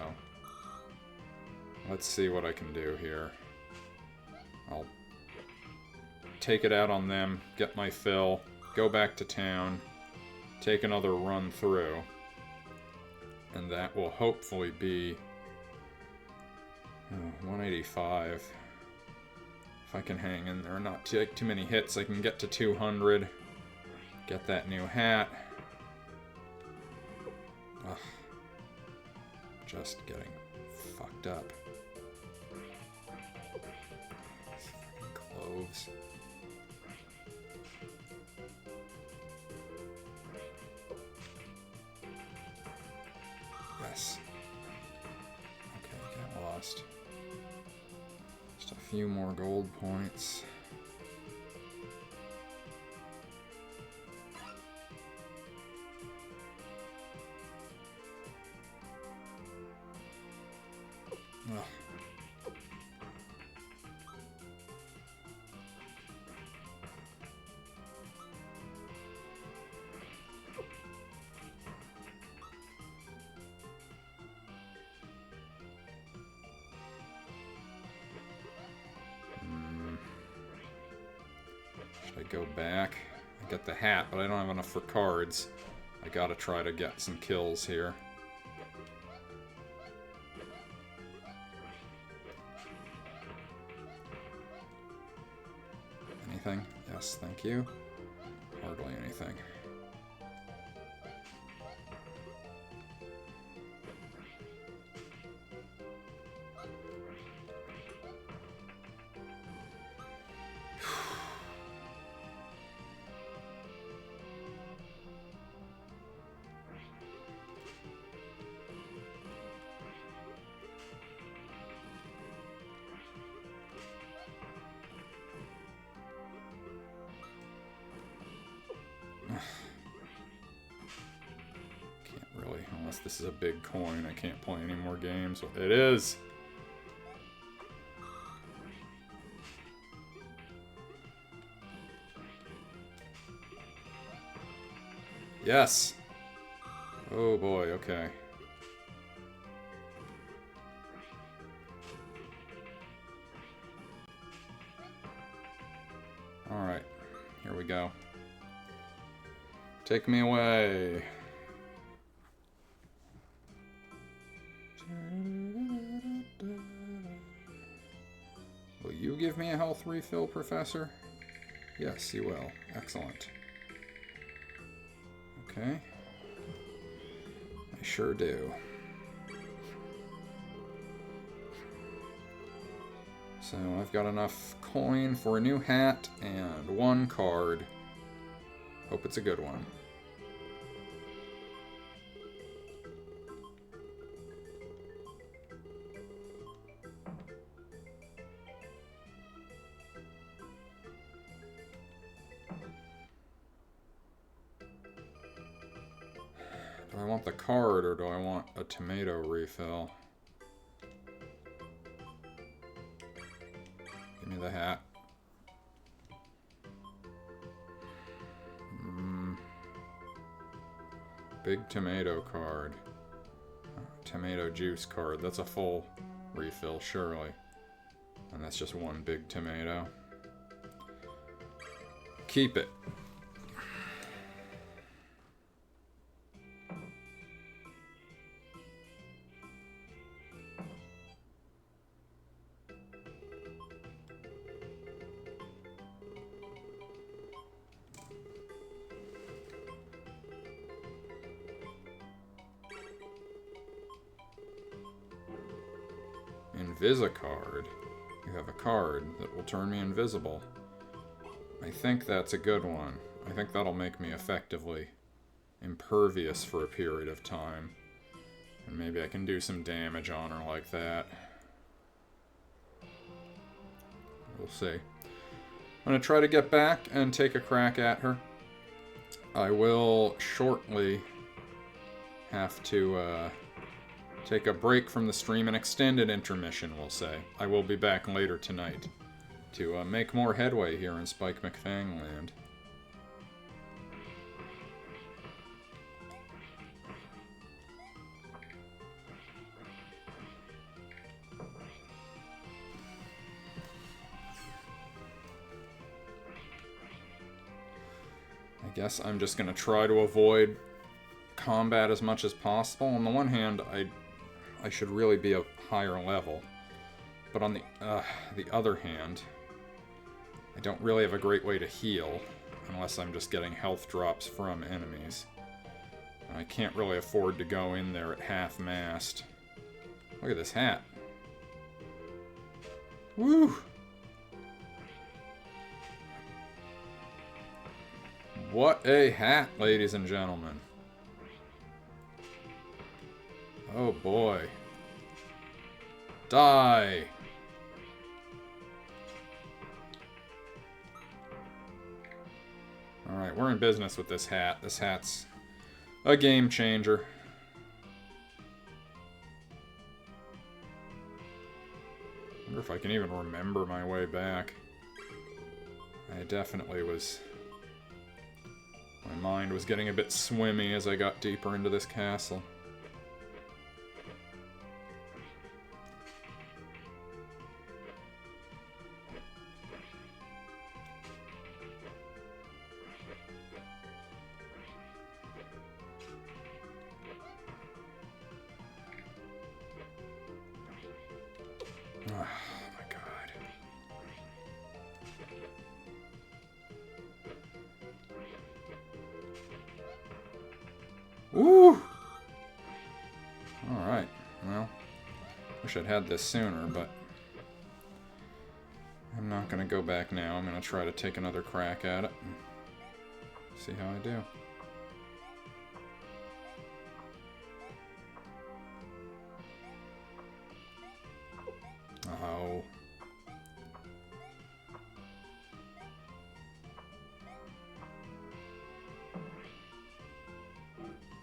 Let's see what I can do here. I'll take it out on them, get my fill, go back to town, take another run through, and that will hopefully be 185. If I can hang in there, not take too many hits, I can get to 200, get that new hat. Ugh. Just getting fucked up. Cloves. Yes. Okay, get lost. Just a few more gold points. Ugh. Should I go back? I got the hat, but I don't have enough for cards. I gotta try to get some kills here. Anything? Yes, thank you. Hardly anything. Can't really, unless this is a big coin, I can't play any more games. It is! Yes! Oh boy, okay. Alright, here we go. Take me away. Will you give me a health refill, Professor? Yes, you will. Excellent. Okay. I sure do. So I've got enough coin for a new hat and one card. Hope it's a good one. Do I want the card or do I want a tomato refill? Give me the hat. Big tomato card. Tomato juice card. That's a full refill, surely. And that's just one big tomato. Keep it. Invisicard. You have a card that will turn me invisible. I think that's a good one. I think that'll make me effectively impervious for a period of time. And maybe I can do some damage on her like that. We'll see. I'm going to try to get back and take a crack at her. I will shortly have to take a break from the stream, an extended intermission, we'll say. I will be back later tonight to make more headway here in Spike McFang land. I guess I'm just going to try to avoid combat as much as possible. On the one hand, I should really be a higher level. But on the other hand, I don't really have a great way to heal unless I'm just getting health drops from enemies. And I can't really afford to go in there at half-mast. Look at this hat. Woo! What a hat, ladies and gentlemen. Oh boy. Die! Alright, we're in business with this hat. This hat's a game changer. I wonder if I can even remember my way back. I definitely was... My mind was getting a bit swimmy as I got deeper into this castle. Ooh! Alright, well, wish I'd had this sooner, but I'm not going to go back now. I'm going to try to take another crack at it and see how I do. Oh.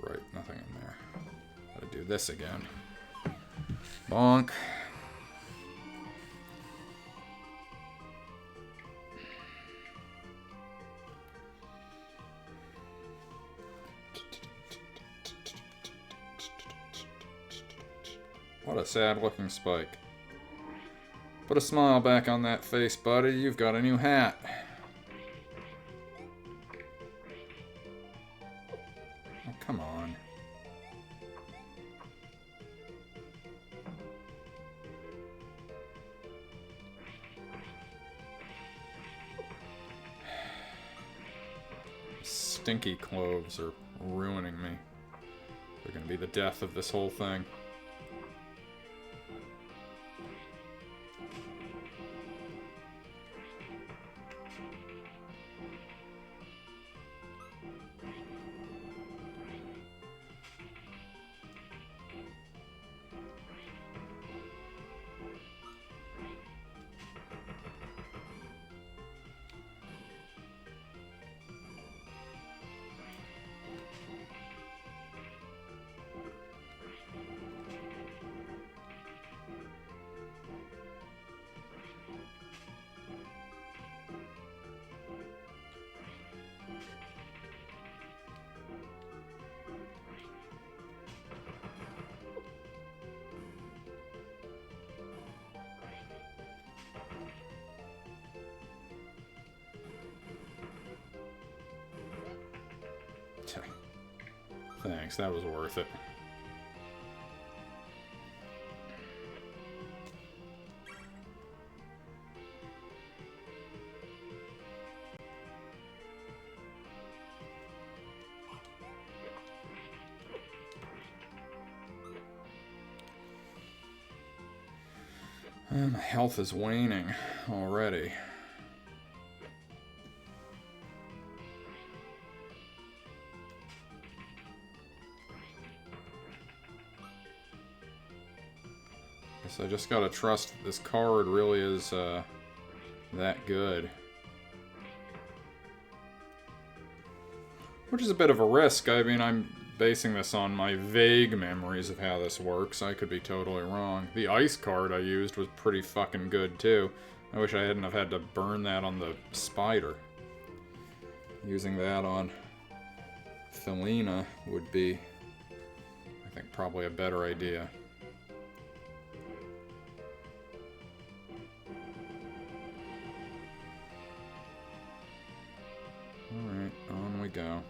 Right, nothing in there. Gotta do this again. Bonk. What a sad-looking Spike. Put a smile back on that face, buddy. You've got a new hat. Oh, come on. Stinky cloves are ruining me. They're gonna be the death of this whole thing. Thanks, that was worth it. My health is waning already. Guess I just gotta trust that this card really is that good. Which is a bit of a risk. I mean, I'm basing this on my vague memories of how this works. I could be totally wrong. The ice card I used was pretty fucking good, too. I wish I hadn't have had to burn that on the spider. Using that on Felina would be, I think, probably a better idea. Alright, on we go.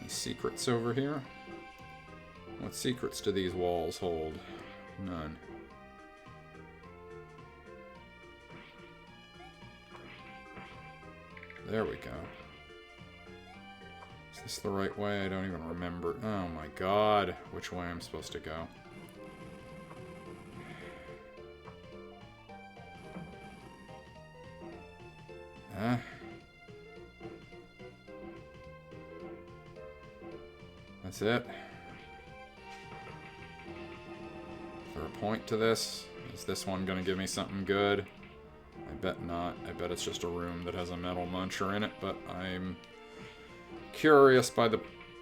Secrets over here? What secrets do these walls hold? None. There we go. Is this the right way? I don't even remember. Oh my god. Which way I'm supposed to go? Huh? That's it. Is there a point to this? Is this one gonna give me something good? I bet not. I bet it's just a room that has a metal muncher in it, but I'm curious by the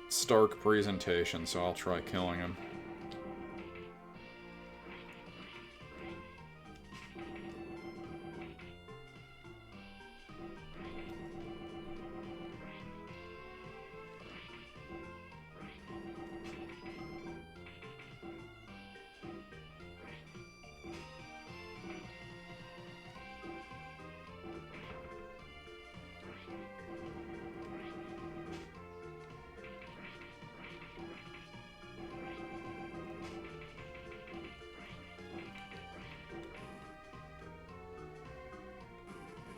Stark presentation, so I'll try killing him.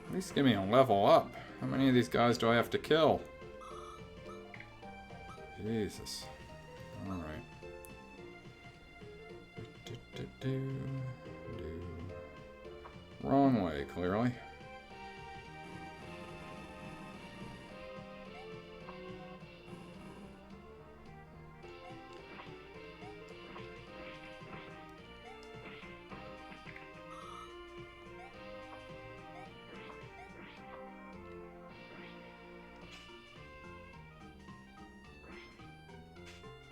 At least give me a level up. How many of these guys do I have to kill? Jesus. Alright. Wrong way, clearly.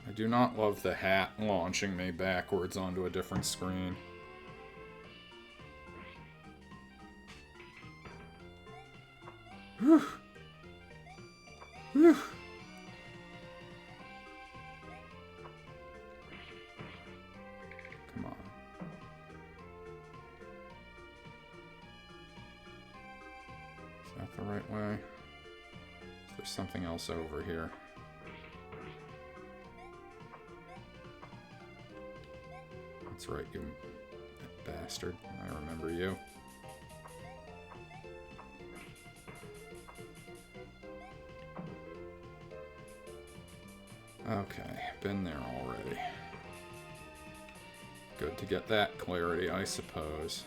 I do not love the hat launching me backwards onto a different screen. Whew. Whew. Come on. Is that the right way? Is there something else over here? That's right, you bastard. I remember you. Okay, been there already. Good to get that clarity, I suppose.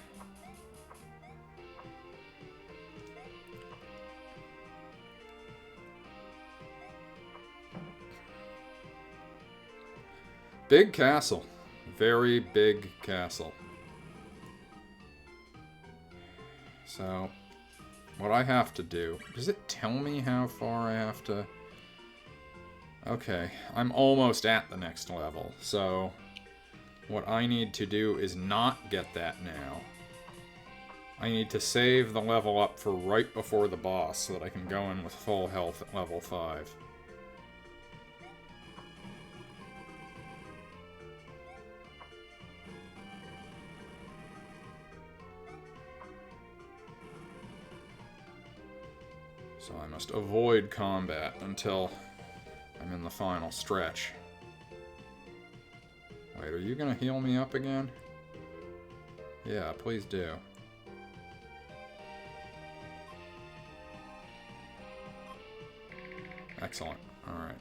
Big castle. Very big castle. So, what I have to do... Does it tell me how far I have to... Okay, I'm almost at the next level, so what I need to do is not get that now. I need to save the level up for right before the boss so that I can go in with full health at level 5. So I must avoid combat until I'm in the final stretch. Wait, are you gonna heal me up again? Yeah, please do. Excellent. Alright.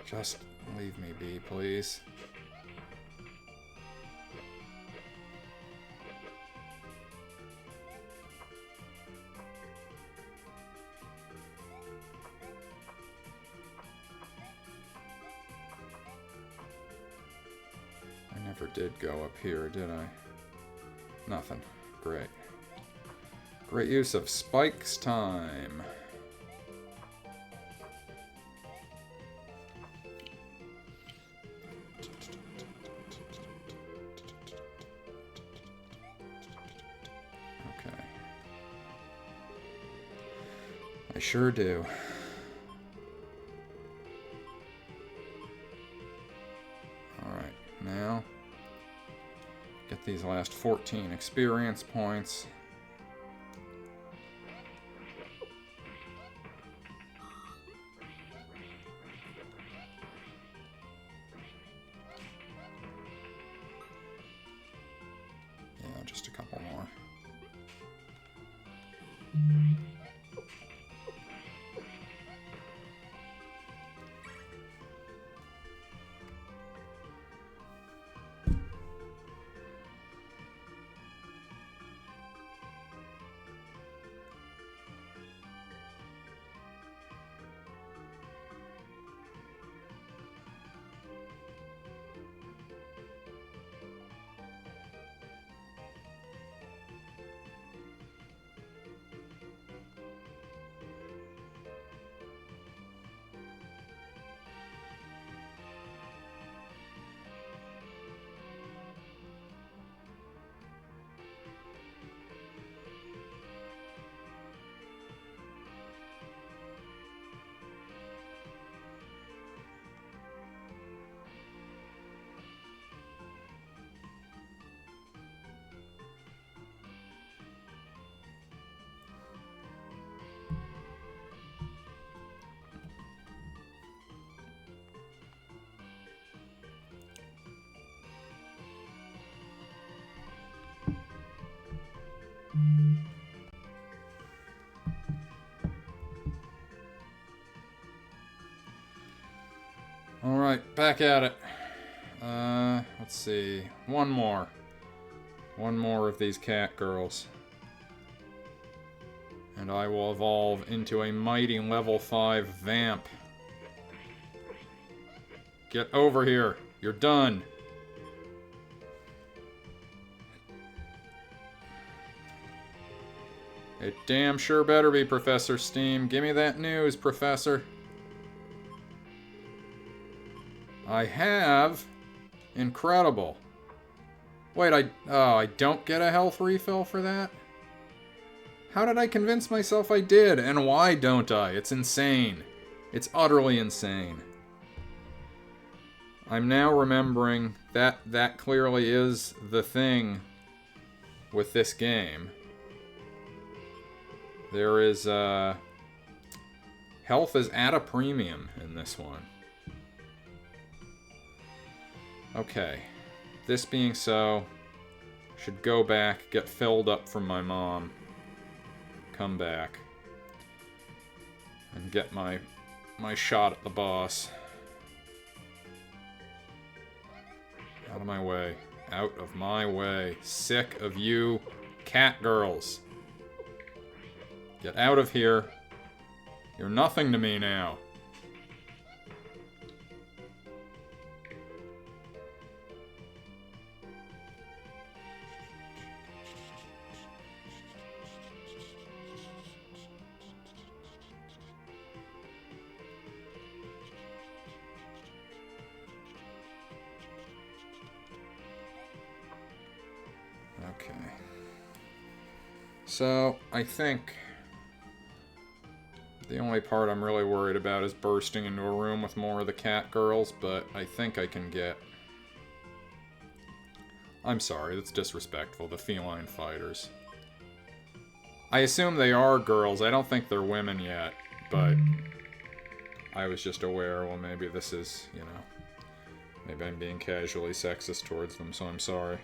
Just leave me be, please. I never did go up here, did I? Nothing. Great. Great use of Spike's time. Okay. I sure do. Alright, now get these last 14 experience points. Yeah, just a couple more. Alright, back at it. Let's see. One more. One more of these cat girls. And I will evolve into a mighty level 5 vamp. Get over here. You're done. It damn sure better be, Professor Steam. Give me that news, Professor. I have. Incredible. Wait, I don't get a health refill for that? How did I convince myself I did? And why don't I? It's insane. It's utterly insane. I'm now remembering that that clearly is the thing with this game. There is, health is at a premium in this one. Okay. This being so, should go back, get filled up from my mom, come back, and get my shot at the boss. Out of my way. Out of my way. Sick of you cat girls. Get out of here. You're nothing to me now. Okay. So, I think the only part I'm really worried about is bursting into a room with more of the cat girls, but I think I can get... I'm sorry, that's disrespectful. The feline fighters. I assume they are girls. I don't think they're women yet, but I was just aware, well, maybe this is, you know, maybe I'm being casually sexist towards them, so I'm sorry.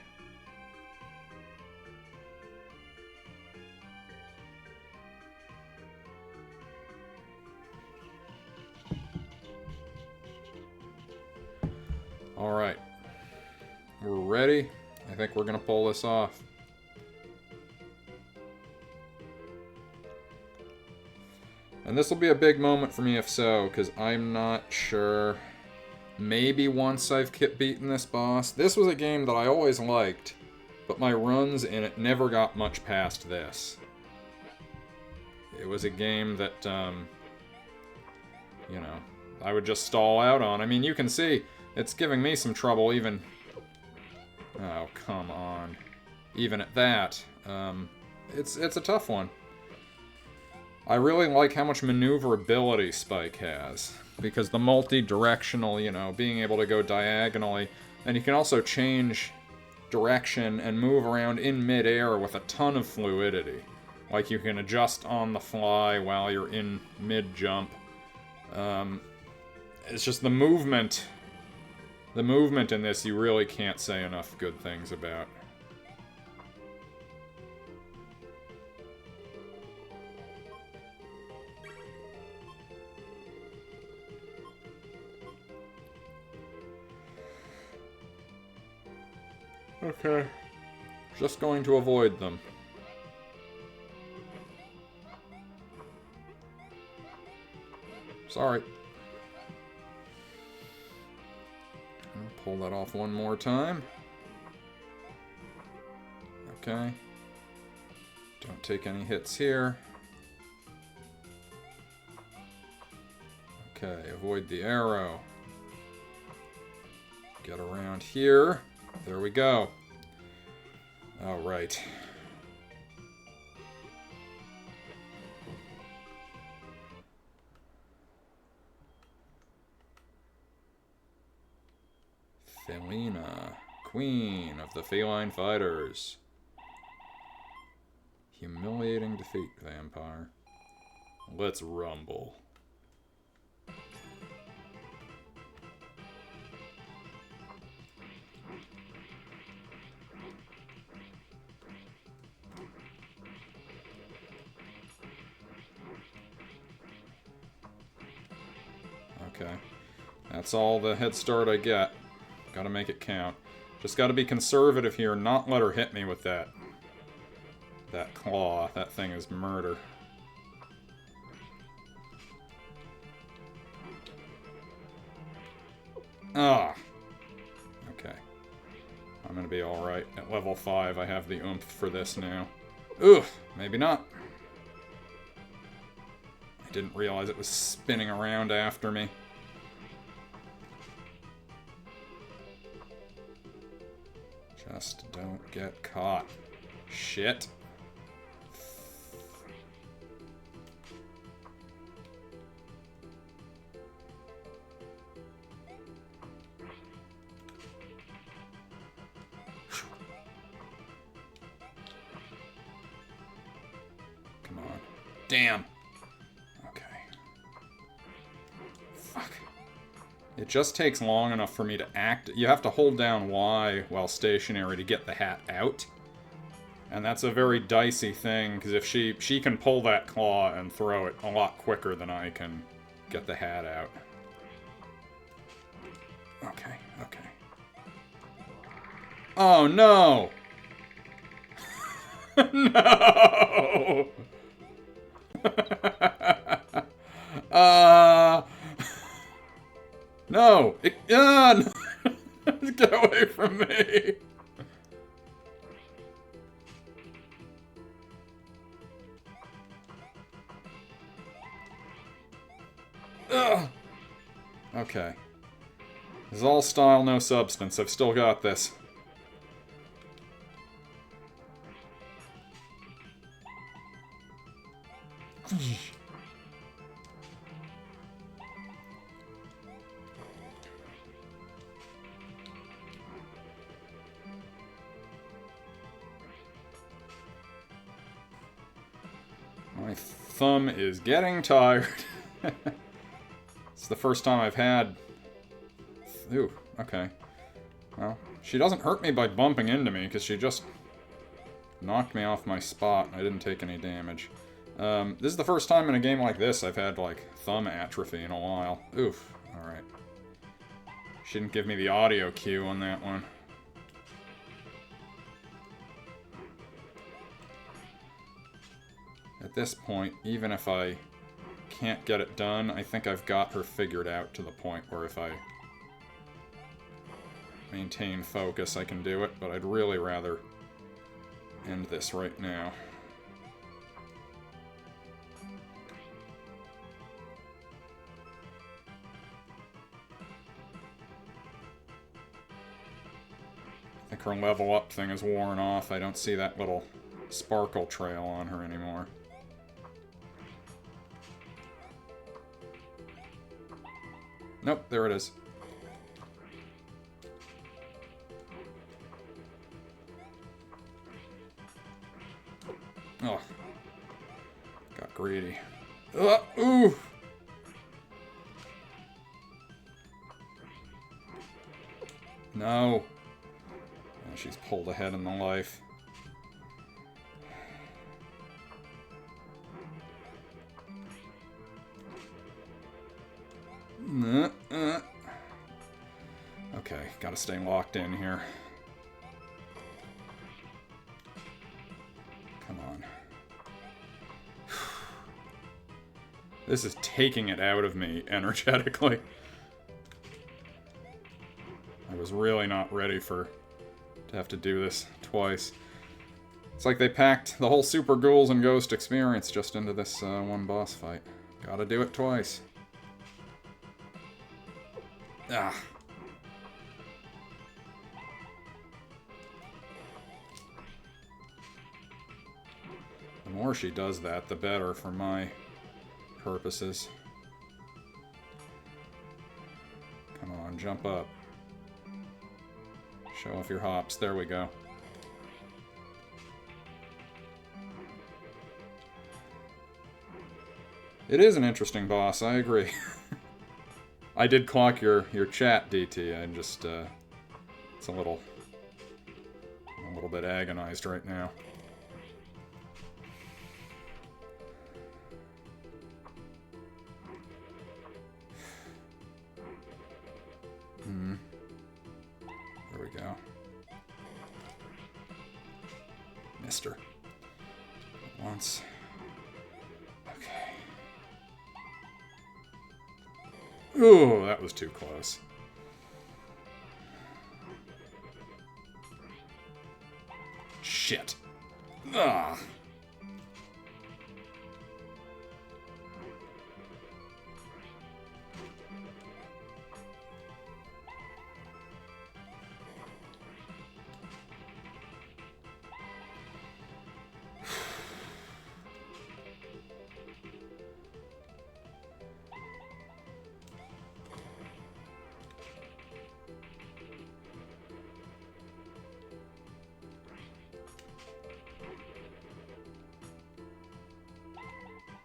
Alright. We're ready. I think we're gonna pull this off. And this will be a big moment for me if so, because I'm not sure. Maybe once I've beaten this boss. This was a game that I always liked, but my runs in it never got much past this. It was a game that, you know, I would just stall out on. I mean, you can see it's giving me some trouble even... Oh, come on. Even at that. It's a tough one. I really like how much maneuverability Spike has. Because the multi-directional, you know, being able to go diagonally. And you can also change direction and move around in mid-air with a ton of fluidity. Like you can adjust on the fly while you're in mid-jump. It's just the movement... The movement in this you really can't say enough good things about. Okay. Just going to avoid them. Sorry. I'll pull that off one more time. Okay. Don't take any hits here. Okay, avoid the arrow. Get around here. There we go. All right. Felina, queen of the feline fighters. Humiliating defeat, vampire. Let's rumble. Okay. That's all the head start I get. Gotta make it count. Just gotta be conservative here, not let her hit me with that claw. That thing is murder. Ah. Okay. I'm gonna be alright. At level 5, I have the oomph for this now. Ugh, maybe not. I didn't realize it was spinning around after me. Just don't get caught. Shit. Come on. Damn. Okay. Fuck. It just takes long enough for me to act. You have to hold down Y while stationary to get the hat out. And that's a very dicey thing, because if she can pull that claw and throw it a lot quicker than I can get the hat out. Okay, okay. Oh, no! No! uh... No! No. Get away from me! Ugh. Okay. This is all style, no substance. I've still got this. My thumb is getting tired. It's the first time I've had... Ooh, okay. Well, she doesn't hurt me by bumping into me, because she just knocked me off my spot and I didn't take any damage. This is the first time in a game like this I've had, like, thumb atrophy in a while. Oof. Alright. She didn't give me the audio cue on that one. At this point, even if I can't get it done, I think I've got her figured out to the point where if I maintain focus, I can do it, but I'd really rather end this right now. I think her level up thing is worn off. I don't see that little sparkle trail on her anymore. Nope, there it is. Oh. Got greedy. Ooh! No. Oh, she's pulled ahead in the life. Okay, gotta stay locked in here. Come on. This is taking it out of me energetically. I was really not ready to have to do this twice. It's like they packed the whole Super Ghouls and Ghost experience just into this one boss fight. Gotta do it twice. Ah. The more she does that, the better for my purposes. Come on, jump up. Show off your hops. There we go. It is an interesting boss, I agree. I did clock your chat, DT. I just, it's I'm a little bit agonized right now. There we go. Missed her. Once. Okay. Ooh, that was too close. Shit. Ah.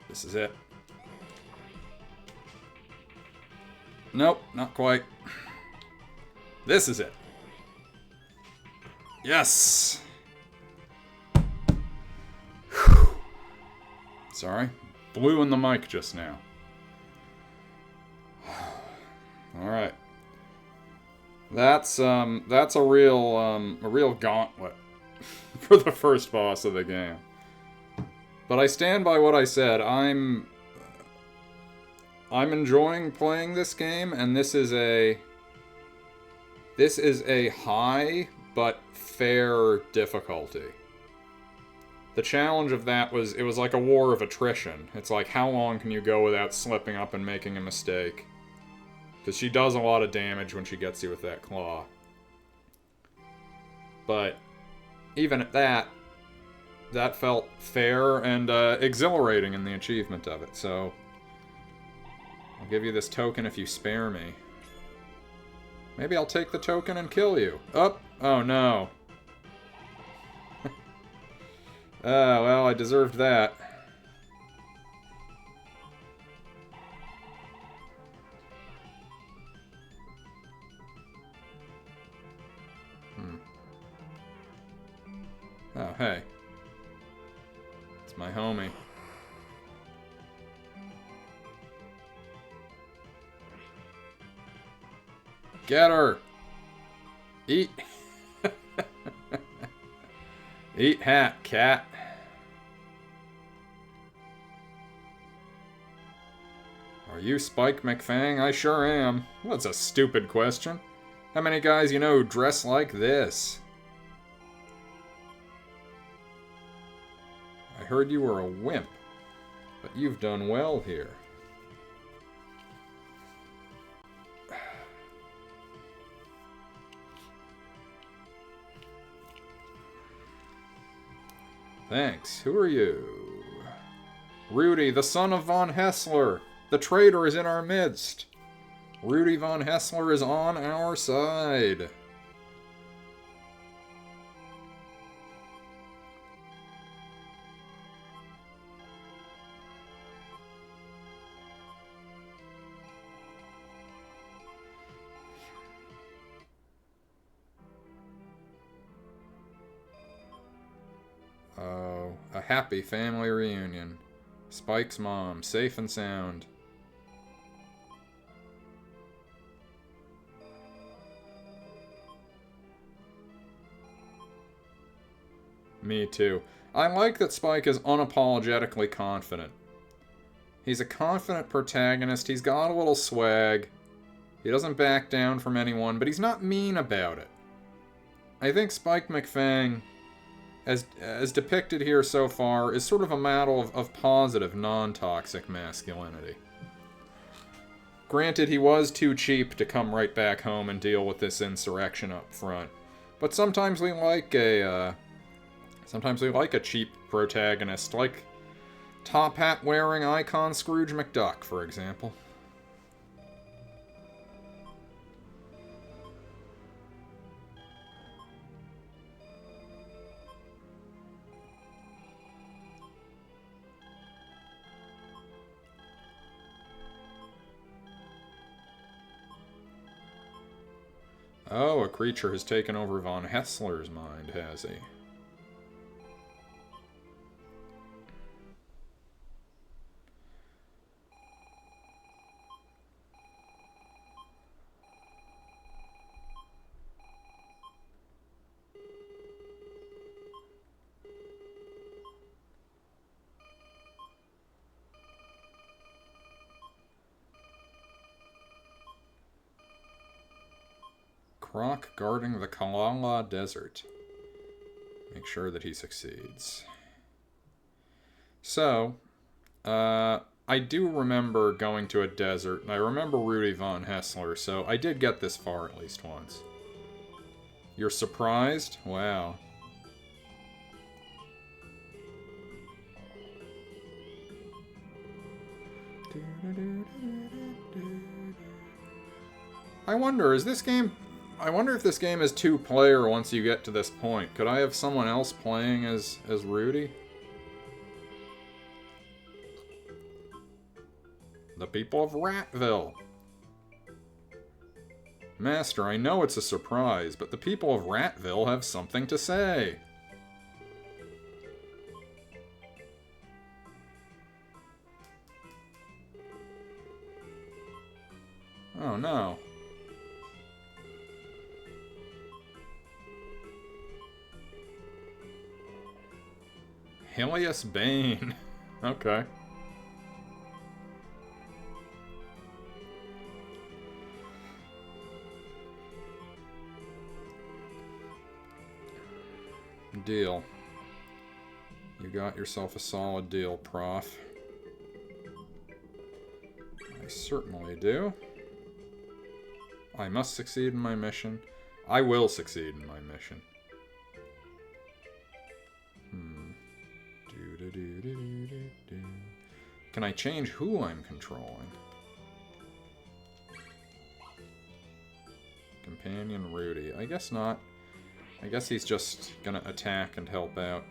This is it. Nope, not quite. This is it. Yes! Whew. Sorry. Blew in the mic just now. Alright. That's a real gauntlet for the first boss of the game. But I stand by what I said. I'm enjoying playing this game, and this is a high but fair difficulty. The challenge of that was, it was like a war of attrition. It's like, how long can you go without slipping up and making a mistake? Because she does a lot of damage when she gets you with that claw. But even at that felt fair and exhilarating in the achievement of it. So I'll give you this token if you spare me. Maybe I'll take the token and kill you. Oh no. Well, I deserved that. Oh, hey. It's my homie. Get her! Eat! Eat hat, cat. Are you Spike McFang? I sure am. Well, that's a stupid question. How many guys you know who dress like this? I heard you were a wimp, but you've done well here. Thanks. Who are you? Rudy, the son of von Hessler. The traitor is in our midst. Rudy von Hessler is on our side. Oh, a happy family reunion. Spike's mom, safe and sound. Me too. I like that Spike is unapologetically confident. He's a confident protagonist, he's got a little swag, he doesn't back down from anyone, but he's not mean about it. I think Spike McFang, as depicted here so far, is sort of a model of positive, non-toxic masculinity. Granted, he was too cheap to come right back home and deal with this insurrection up front, but sometimes we like a cheap protagonist, like top hat wearing icon Scrooge McDuck, for example. Oh, a creature has taken over von Hessler's mind, has he? Croc guarding the Kalala Desert. Make sure that he succeeds. So, I do remember going to a desert, and I remember Rudy von Hessler, so I did get this far at least once. You're surprised? Wow. I wonder if this game is two-player once you get to this point. Could I have someone else playing as Rudy? The people of Ratville. Master, I know it's a surprise, but the people of Ratville have something to say. Oh no. Hilius Bane. Okay. Deal. You got yourself a solid deal, Prof. I certainly do. I must succeed in my mission. I will succeed in my mission. Can I change who I'm controlling? Companion Rudy. I guess not. I guess he's just gonna attack and help out.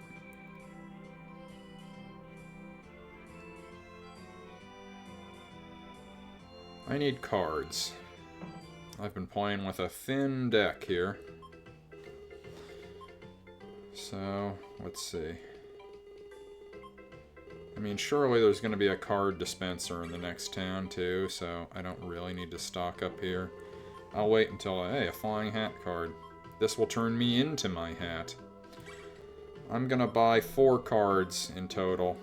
I need cards. I've been playing with a thin deck here. So, let's see. I mean, surely there's going to be a card dispenser in the next town, too, so I don't really need to stock up here. I'll wait until, hey, a flying hat card. This will turn me into my hat. I'm going to buy 4 cards in total.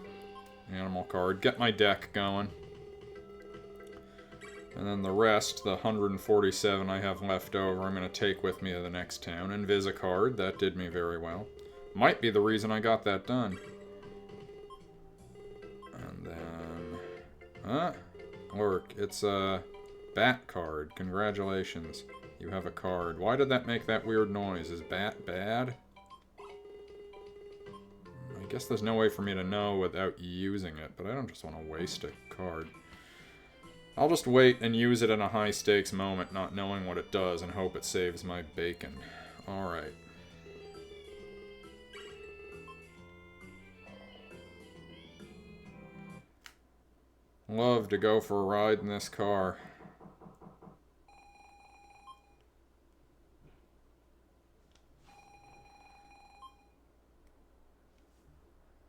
Animal card. Get my deck going. And then the rest, the 147 I have left over, I'm going to take with me to the next town. Invis a card. That did me very well. Might be the reason I got that done. And then... Lurk. It's a bat card. Congratulations. You have a card. Why did that make that weird noise? Is bat bad? I guess there's no way for me to know without using it, but I don't just want to waste a card. I'll just wait and use it in a high-stakes moment, not knowing what it does, and hope it saves my bacon. Alright. Love to go for a ride in this car.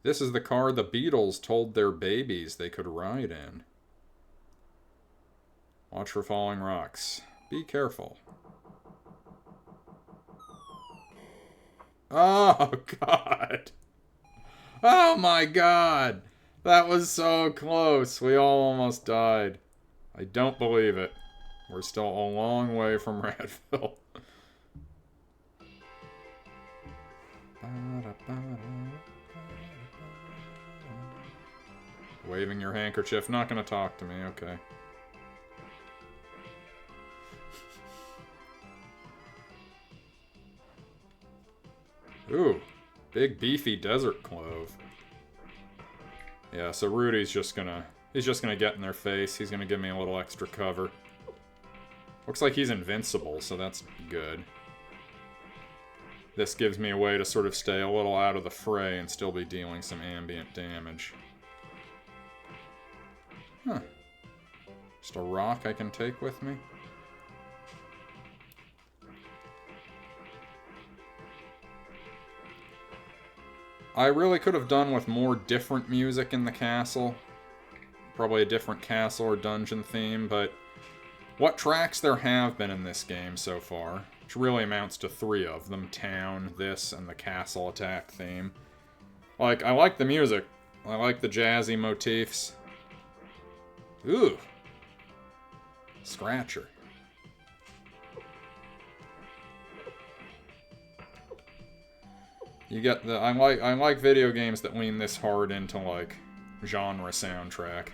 This is the car the Beatles told their babies they could ride in. Watch for falling rocks. Be careful. Oh, God. Oh, my God. That was so close. We all almost died. I don't believe it. We're still a long way from Radville. Waving your handkerchief. Not gonna talk to me. Okay. Ooh. Big beefy desert clove. Yeah, so Rudy's just gonna... He's just gonna get in their face. He's gonna give me a little extra cover. Looks like he's invincible, so that's good. This gives me a way to sort of stay a little out of the fray and still be dealing some ambient damage. Huh. Just a rock I can take with me? I really could have done with more different music in the castle. Probably a different castle or dungeon theme, but what tracks there have been in this game so far, which really amounts to 3 of them, town, this, and the castle attack theme. Like, I like the music. I like the jazzy motifs. Ooh. Scratcher. You get the... I like video games that lean this hard into, like, genre soundtrack.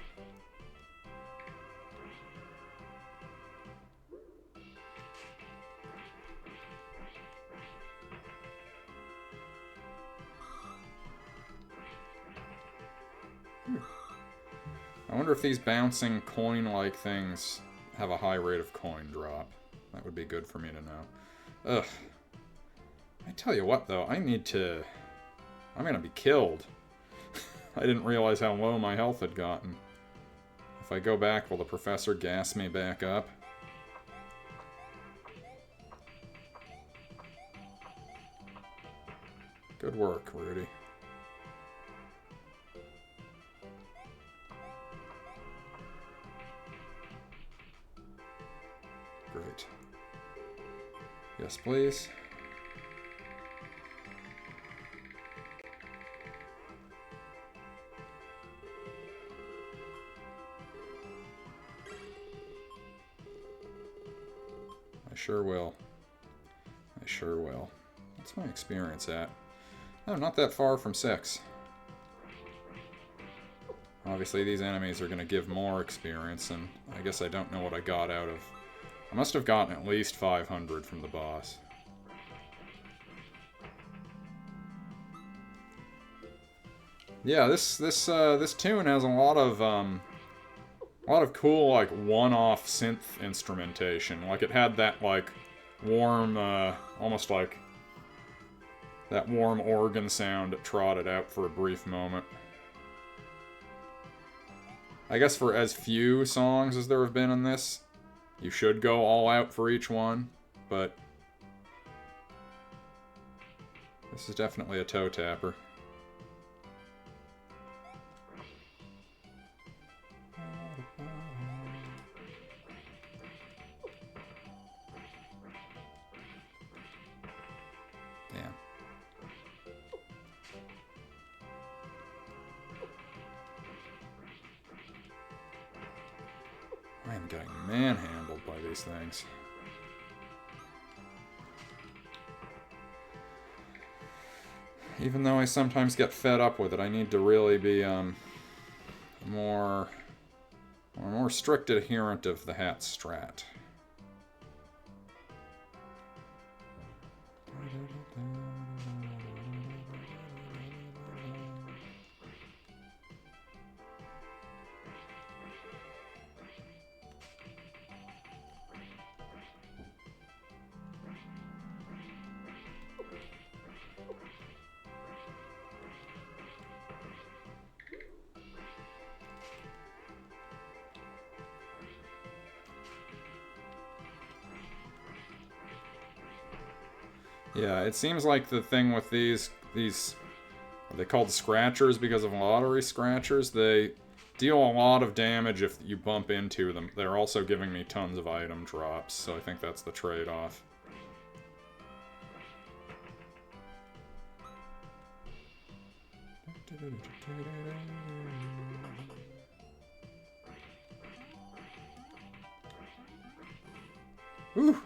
I wonder if these bouncing coin-like things have a high rate of coin drop. That would be good for me to know. Ugh. I tell you what, though, I need to... I'm gonna be killed. I didn't realize how low my health had gotten. If I go back, will the professor gas me back up? Good work, Rudy. Great. Yes, please. I sure will. I sure will. What's my experience at? Oh, not that far from 6. Obviously, these enemies are going to give more experience, and I guess I don't know what I got out of... I must have gotten at least 500 from the boss. Yeah, this tune has a lot of cool, like, one-off synth instrumentation. Like, it had that, like, warm, almost like that warm organ sound that trotted out for a brief moment. I guess for as few songs as there have been in this, you should go all out for each one, but this is definitely a toe tapper. Damn. I am getting manhandled by these things. Even though I sometimes get fed up with it, I need to really be a more strict adherent of the hat strat. Yeah, it seems like the thing with these are they called scratchers because of lottery scratchers? They deal a lot of damage if you bump into them. They're also giving me tons of item drops, so I think that's the trade-off. Whew!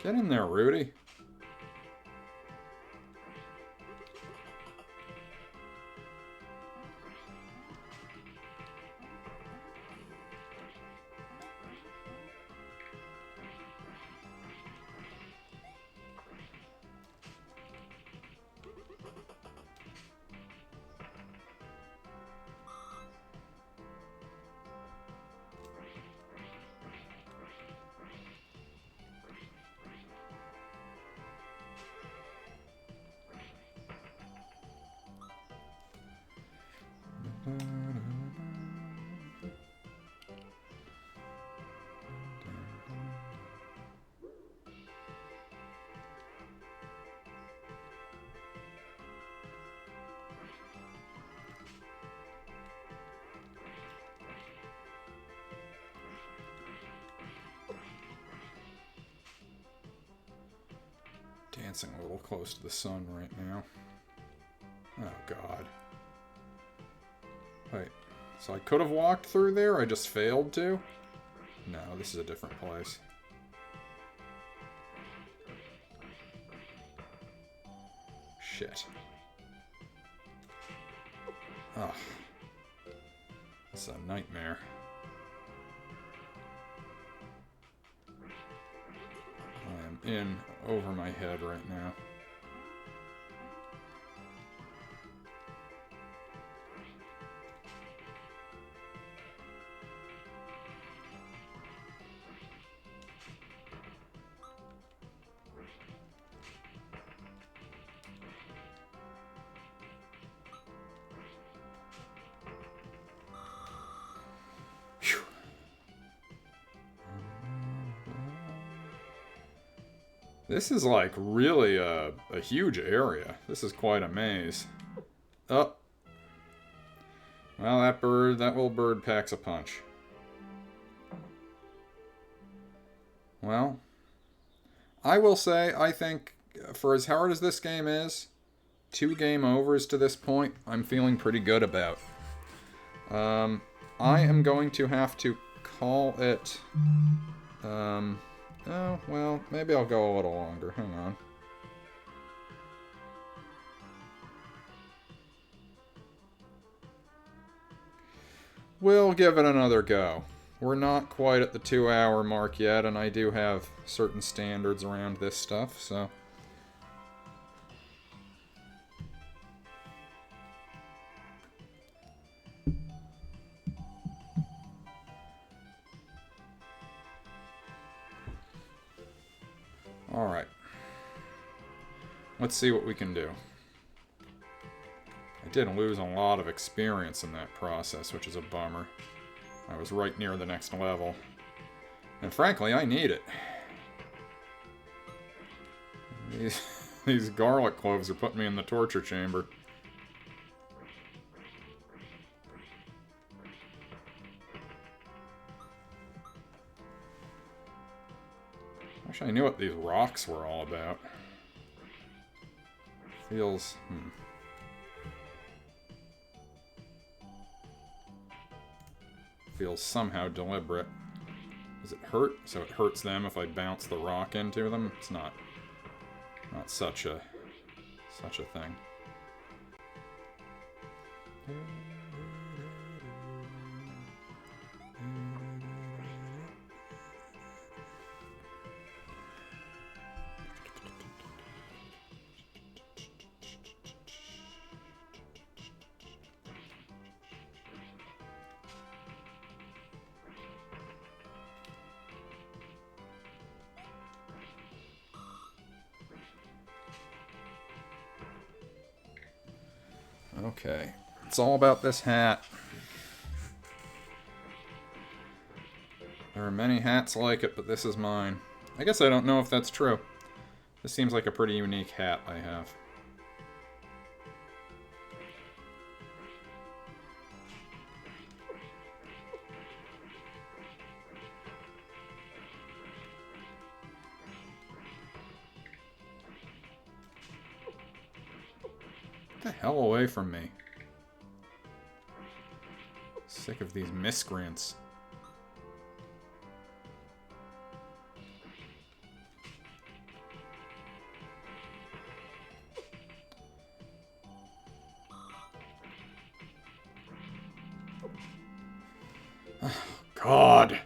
Get in there, Rudy. Dancing a little close to the sun right now. Oh, God. Wait, so I could have walked through there? I just failed to? No, this is a different place. Shit. Ugh. This is a nightmare. I am in over my head right now. This is like really a huge area. This is quite a maze. Oh. Well, that little bird packs a punch. Well, I will say, I think, for as hard as this game is, 2 game overs to this point, I'm feeling pretty good about. I am going to have to call it... oh, well, maybe I'll go a little longer. Hang on. We'll give it another go. We're not quite at the 2-hour mark yet, and I do have certain standards around this stuff, so... Alright. Let's see what we can do. I did lose a lot of experience in that process, which is a bummer. I was right near the next level. And frankly, I need it. These garlic cloves are putting me in the torture chamber. Wish I knew what these rocks were all about. Feels... Feels somehow deliberate. Does it hurt? So it hurts them if I bounce the rock into them? It's not such a thing. Okay, it's all about this hat. There are many hats like it, but this is mine. I guess I don't know if that's true. This seems like a pretty unique hat I have. Get the hell away from me. Sick of these miscreants. God.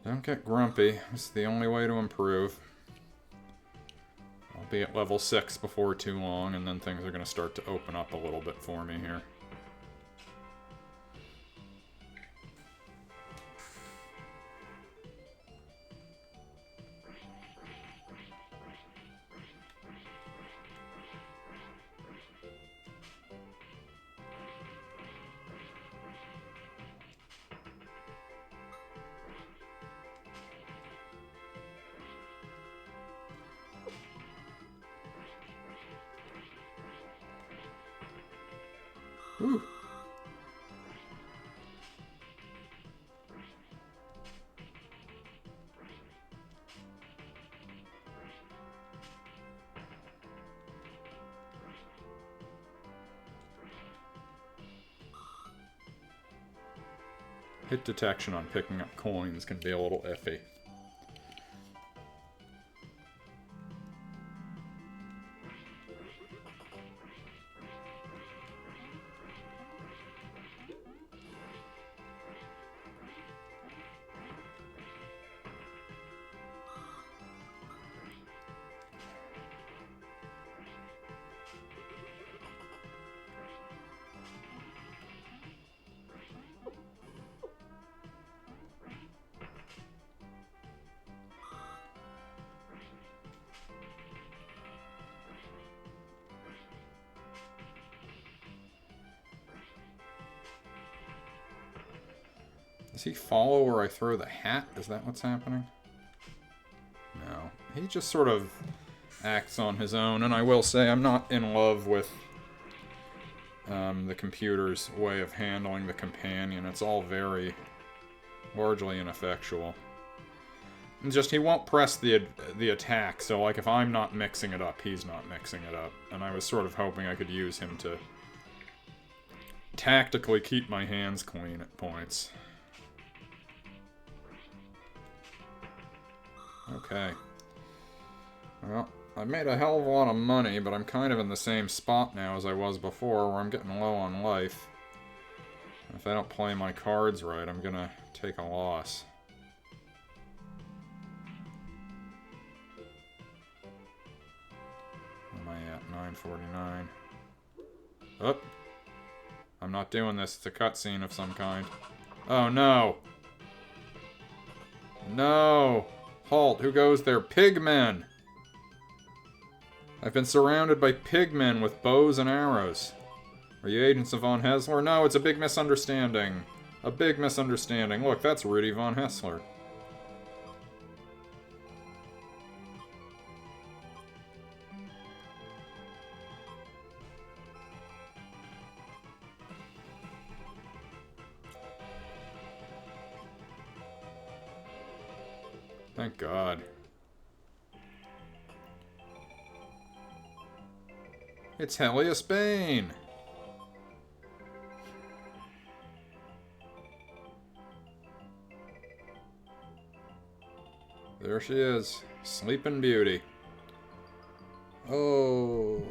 Don't get grumpy. It's the only way to improve. I'll be at level 6 before too long, and then things are going to start to open up a little bit for me here. Ooh. Hit detection on picking up coins can be a little iffy. Does he follow where I throw the hat? Is that what's happening? No. He just sort of acts on his own, and I will say I'm not in love with the computer's way of handling the companion. It's all very largely ineffectual. And just, he won't press the attack, so like if I'm not mixing it up, he's not mixing it up. And I was sort of hoping I could use him to tactically keep my hands clean at points. Okay. Well, I've made a hell of a lot of money, but I'm kind of in the same spot now as I was before, where I'm getting low on life. If I don't play my cards right, I'm gonna take a loss. Where am I at? 949. Oh! I'm not doing this. It's a cutscene of some kind. Oh, no! No! Halt! Who goes there? Pigmen! I've been surrounded by pigmen with bows and arrows. Are you agents of von Hessler? No, it's a big misunderstanding. A big misunderstanding. Look, that's Rudy von Hessler. Thank God. It's Helios Bane! There she is. Sleeping Beauty. Oh.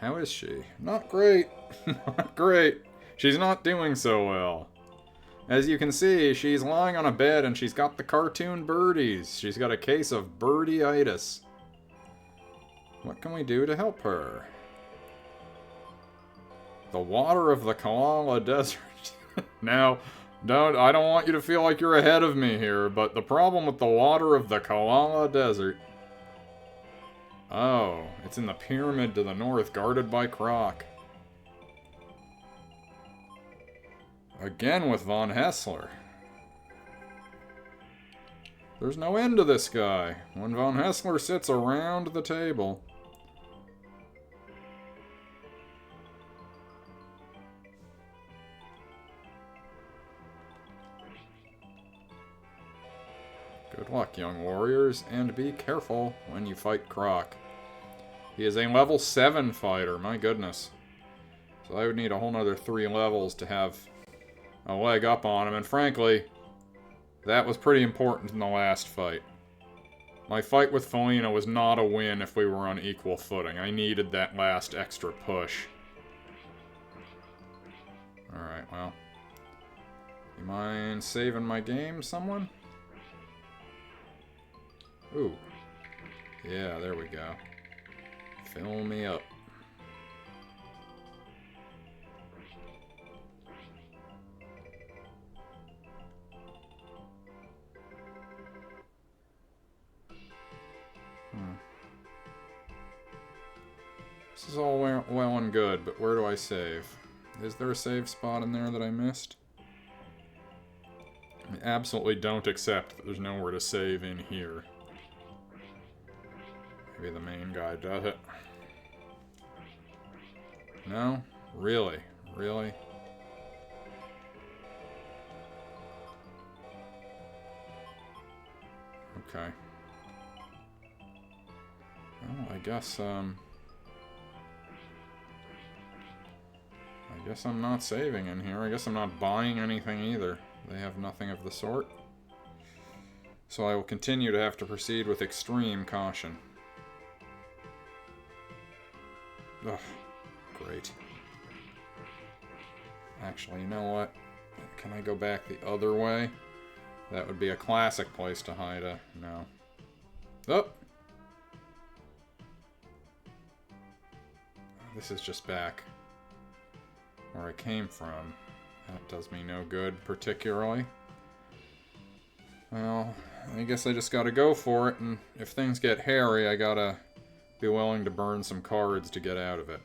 How is she? Not great. Not great. She's not doing so well. As you can see, she's lying on a bed and she's got the cartoon birdies. She's got a case of birdie-itis. What can we do to help her? The water of the Kalala Desert. Now, I don't want you to feel like you're ahead of me here, but the problem with the water of the Kalala Desert... Oh, it's in the pyramid to the north, guarded by Croc. Again with von Hessler. There's no end to this guy. When von Hessler sits around the table... Good luck, young warriors, and be careful when you fight Croc. He is a level 7 fighter, my goodness. So I would need a whole nother 3 levels to have a leg up on him, and frankly, that was pretty important in the last fight. My fight with Felina was not a win if we were on equal footing. I needed that last extra push. Alright, well. You mind saving my game, someone? Ooh. Yeah, there we go. Fill me up. This is all well and good, but where do I save? Is there a save spot in there that I missed? I absolutely don't accept that there's nowhere to save in here. Maybe the main guy does it. No? Really? Really? Okay. Well, I guess I'm not saving in here. I guess I'm not buying anything either. They have nothing of the sort. So I will continue to have to proceed with extreme caution. Ugh, great. Actually, you know what? Can I go back the other way? That would be a classic place to hide a... No. Oh! This is just back where I came from. That does me no good, particularly. Well, I guess I just gotta go for it, and if things get hairy, I gotta be willing to burn some cards to get out of it.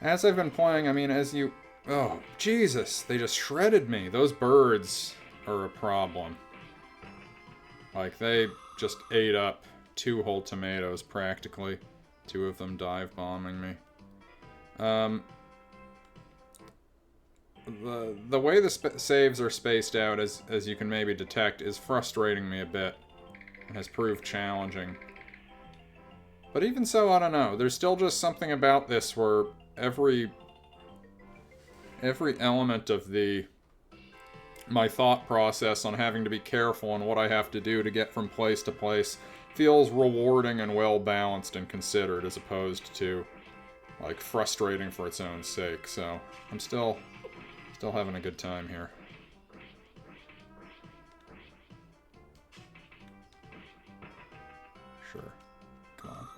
As I've been playing, I mean, as you... Oh, Jesus, they just shredded me. Those birds are a problem. Like, they just ate up 2 whole tomatoes, practically. 2 of them dive bombing me. The way the saves are spaced out, as you can maybe detect, is frustrating me a bit. It has proved challenging. But even so, I don't know. There's still just something about this where every element of my thought process on having to be careful and what I have to do to get from place to place feels rewarding and well balanced and considered, as opposed to like frustrating for its own sake. So I'm still having a good time here. Sure. Come on.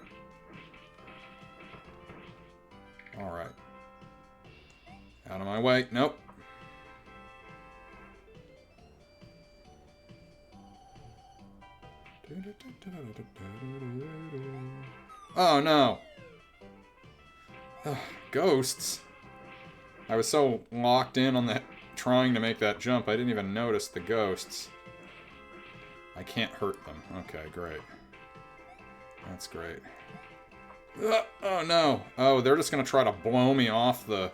Alright. Out of my way. Nope. Oh no. Ugh, ghosts. I was so locked in on that, trying to make that jump, I didn't even notice the ghosts. I can't hurt them. Okay, great. That's great. Oh no. Oh, they're just gonna try to blow me off the...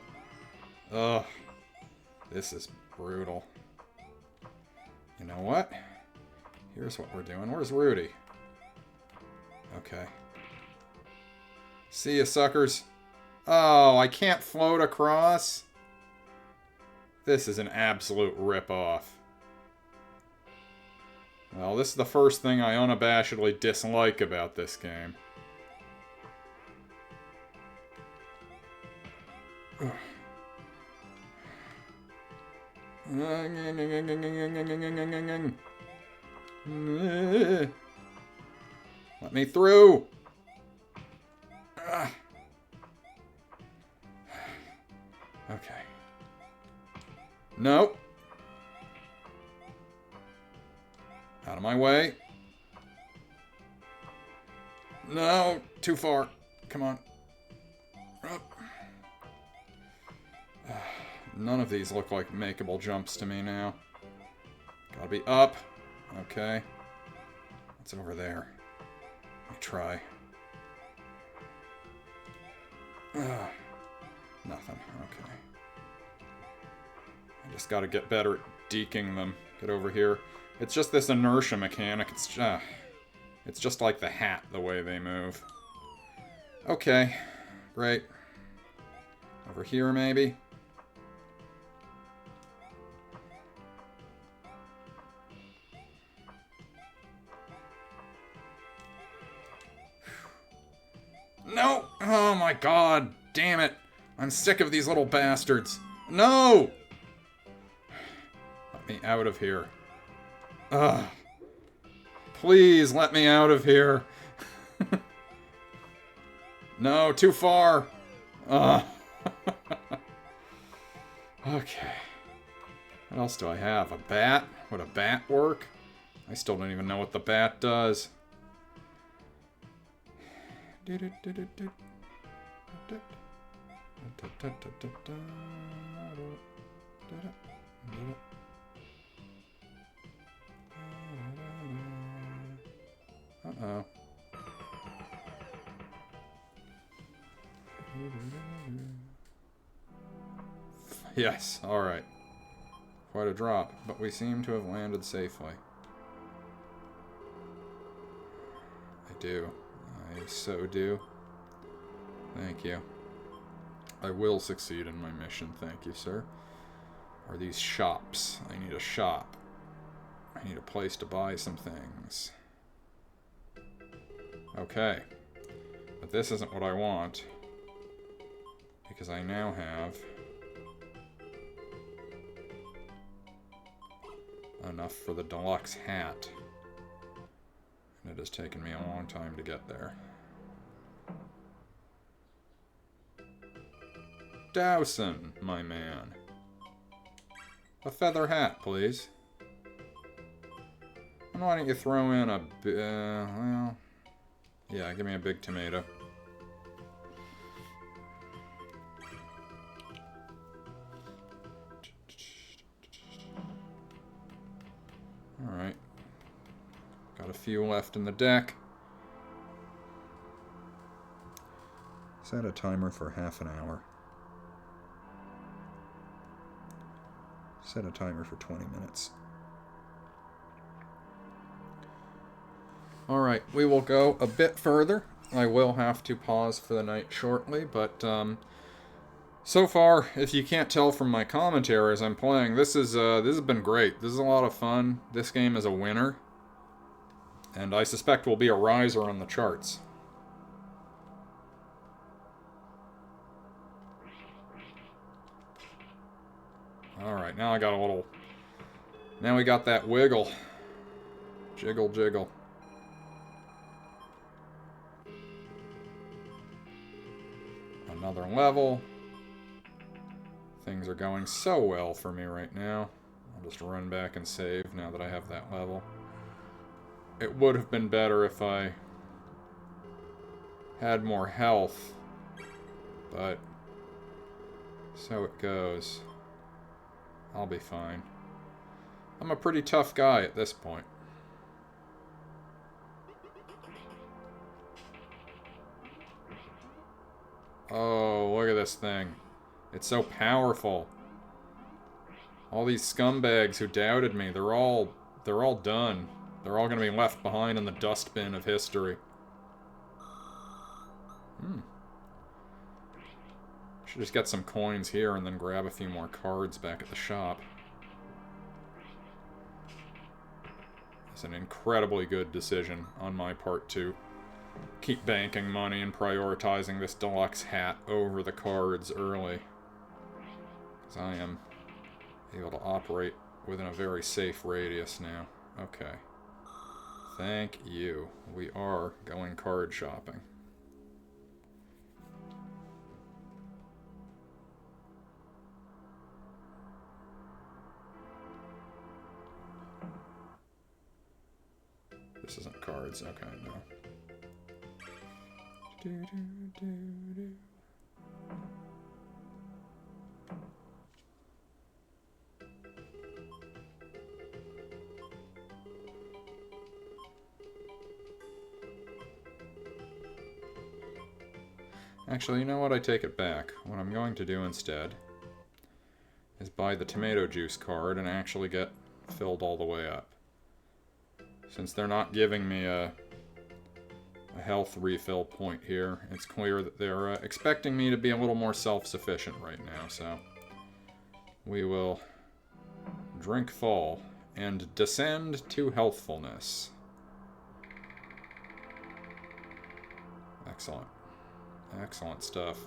Ugh. This is brutal. You know what? Here's what we're doing. Where's Rudy? Okay. See ya, suckers. Oh, I can't float across? This is an absolute rip-off. Well, this is the first thing I unabashedly dislike about this game. Let me through! Okay. Nope. Out of my way. No, too far. Come on. Up. None of these look like makeable jumps to me now. Gotta be up. Okay. What's over there? Let me try. Nothing. Okay. I just gotta get better at deking them. Get over here. It's just this inertia mechanic. It's just like the hat, the way they move. Okay. Great. Over here, maybe? No! Oh my god! Damn it! I'm sick of these little bastards. No! Let me out of here. Ugh. Please let me out of here. No, too far. Ugh. Okay. What else do I have? A bat? Would a bat work? I still don't even know what the bat does. Uh-oh. Yes, alright. Quite a drop, but we seem to have landed safely. I do. I so do. Thank you. I will succeed in my mission, thank you, sir. Are these shops? I need a shop. I need a place to buy some things. Okay. But this isn't what I want. Because I now have enough for the deluxe hat. And it has taken me a long time to get there. Dowson, my man. A feather hat, please. And why don't you throw in a... well... Yeah, give me a big tomato. Alright. Got a few left in the deck. Set a timer for half an hour. Set a timer for 20 minutes. Alright, we will go a bit further. I will have to pause for the night shortly, but so far, if you can't tell from my commentary as I'm playing, this has been great. This is a lot of fun. This game is a winner, and I suspect will be a riser on the charts. Alright, now I got a little... Now we got that wiggle. Jiggle, jiggle. Another level. Things are going so well for me right now. I'll just run back and save now that I have that level. It would have been better if I had more health, but so it goes. I'll be fine. I'm a pretty tough guy at this point. Oh, look at this thing. It's so powerful. All these scumbags who doubted me, they're all done. They're all going to be left behind in the dustbin of history. Should just get some coins here and then grab a few more cards back at the shop. It's an incredibly good decision on my part to keep banking money and prioritizing this deluxe hat over the cards early. Because I am able to operate within a very safe radius now. Okay. Thank you. We are going card shopping. This isn't cards. Okay, no. Actually, you know what? I take it back. What I'm going to do instead is buy the tomato juice card and actually get filled all the way up. Since they're not giving me a health refill point here, it's clear that they're expecting me to be a little more self-sufficient right now, so we will drink full and descend to healthfulness. Excellent. Excellent stuff.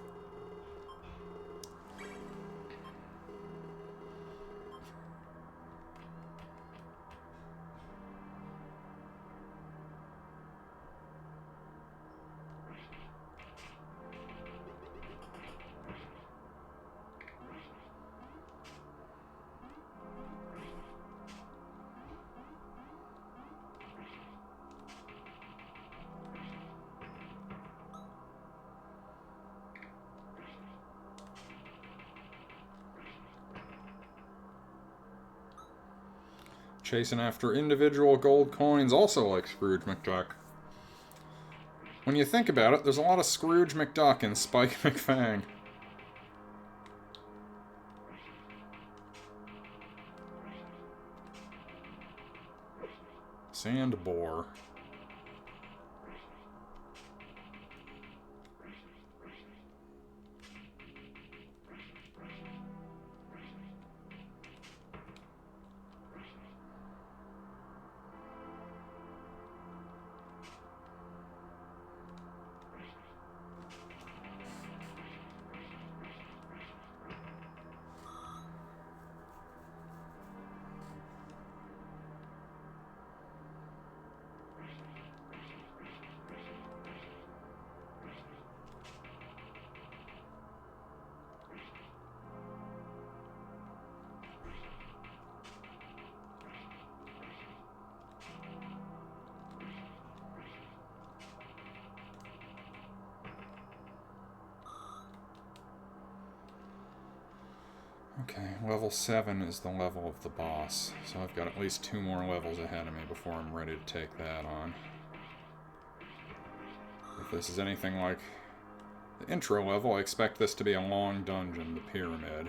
Chasing after individual gold coins, also like Scrooge McDuck. When you think about it, there's a lot of Scrooge McDuck in Spike McFang. Sand boar. Okay, level 7 is the level of the boss, so I've got at least 2 more levels ahead of me before I'm ready to take that on. If this is anything like the intro level, I expect this to be a long dungeon, the pyramid.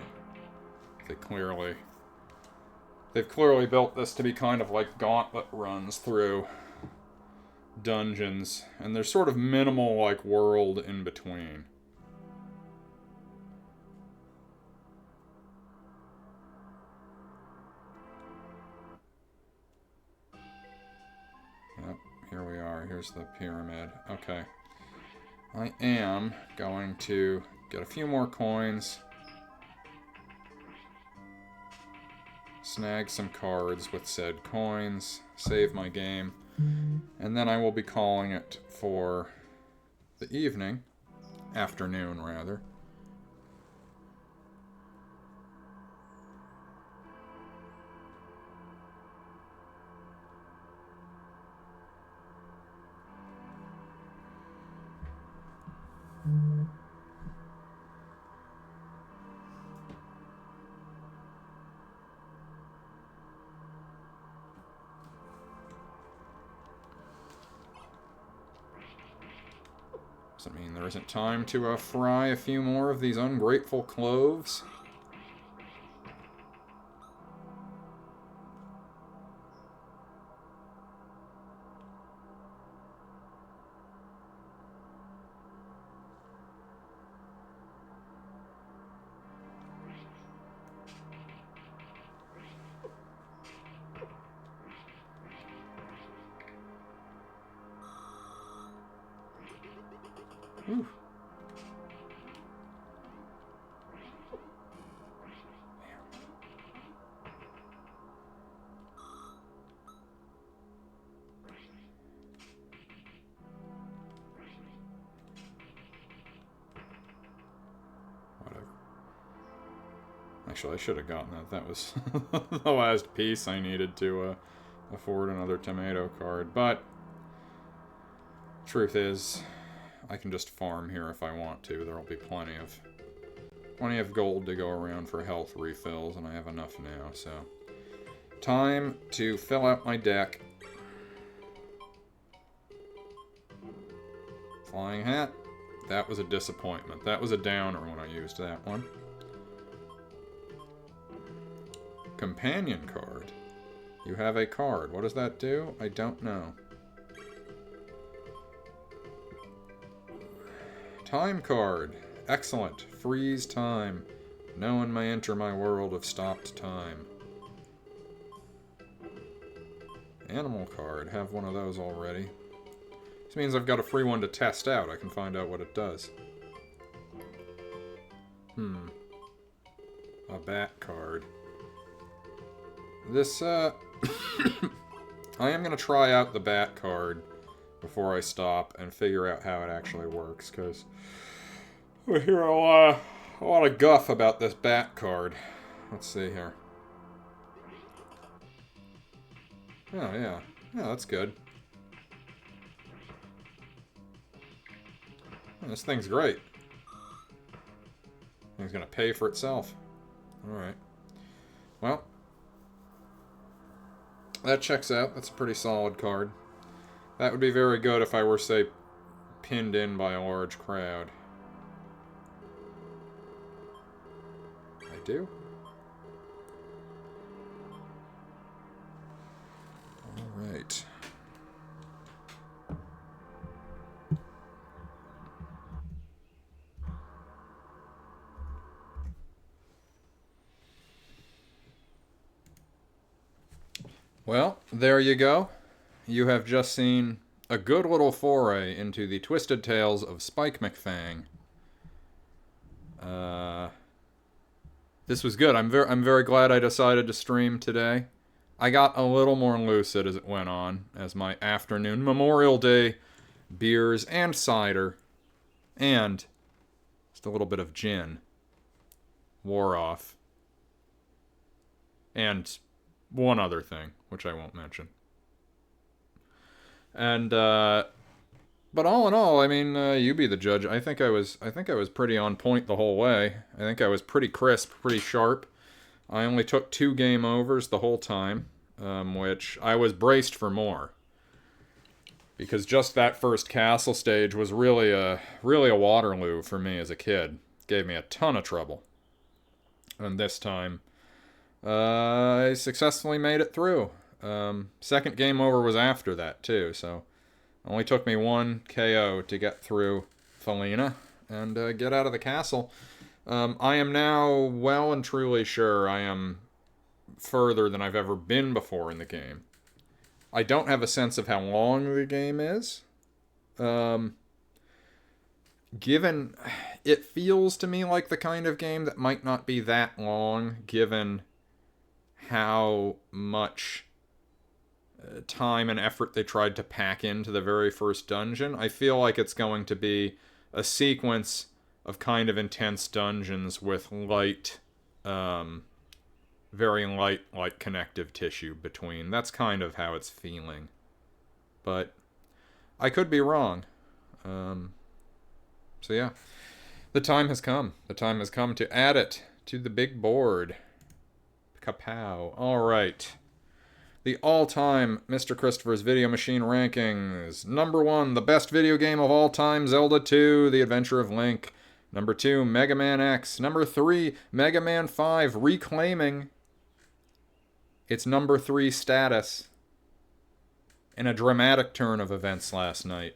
They've clearly built this to be kind of like gauntlet runs through dungeons, and there's sort of minimal like world in between. Yep, here we are. Here's the pyramid. Okay. I am going to get a few more coins, snag some cards with said coins, save my game, and then I will be calling it for the evening, afternoon rather. Does it mean there isn't time to fry a few more of these ungrateful cloves? Whew. Whatever. Actually, I should have gotten that. That was the last piece I needed to afford another tomato card. But truth is, I can just farm here if I want to. There'll be plenty of gold to go around for health refills, and I have enough now, so. Time to fill out my deck. Flying hat. That was a disappointment. That was a downer when I used that one. Companion card. You have a card. What does that do? I don't know. Time card. Excellent. Freeze time. No one may enter my world of stopped time. Animal card. Have one of those already. This means I've got a free one to test out. I can find out what it does. A bat card. This, I am going to try out the bat card before I stop and figure out how it actually works, because we hear a lot of guff about this bat card. Let's see here. Oh, yeah. Yeah, that's good. Oh, this thing's great. Thing's gonna pay for itself. Alright. Well, that checks out. That's a pretty solid card. That would be very good if I were, say, pinned in by a large crowd. I do? Alright. Well, there you go. You have just seen a good little foray into the twisted tales of Spike McFang. This was good. I'm very glad I decided to stream today. I got a little more lucid as it went on, as my afternoon Memorial Day beers and cider and just a little bit of gin wore off. And one other thing, which I won't mention. And but all in all, I mean, you be the judge. I think I was pretty on point the whole way. I think I was pretty crisp, pretty sharp. I only took 2 game overs the whole time, which I was braced for more. Because just that first castle stage was really a Waterloo for me as a kid. Gave me a ton of trouble. And this time, I successfully made it through. Second game over was after that, too, so it only took me 1 KO to get through Felina and get out of the castle. I am now well and truly sure I am further than I've ever been before in the game. I don't have a sense of how long the game is. Given, it feels to me like the kind of game that might not be that long, given how much time and effort they tried to pack into the very first dungeon. I feel like it's going to be a sequence of kind of intense dungeons with light, very light, like connective tissue between. That's kind of how it's feeling. But I could be wrong. So yeah, the time has come. The time has come to add it to the big board. Kapow. All right. The all-time Mr. Christopher's Video Machine rankings. Number 1, the best video game of all time, Zelda 2, The Adventure of Link. Number 2, Mega Man X. Number 3, Mega Man 5, reclaiming its number 3 status in a dramatic turn of events last night.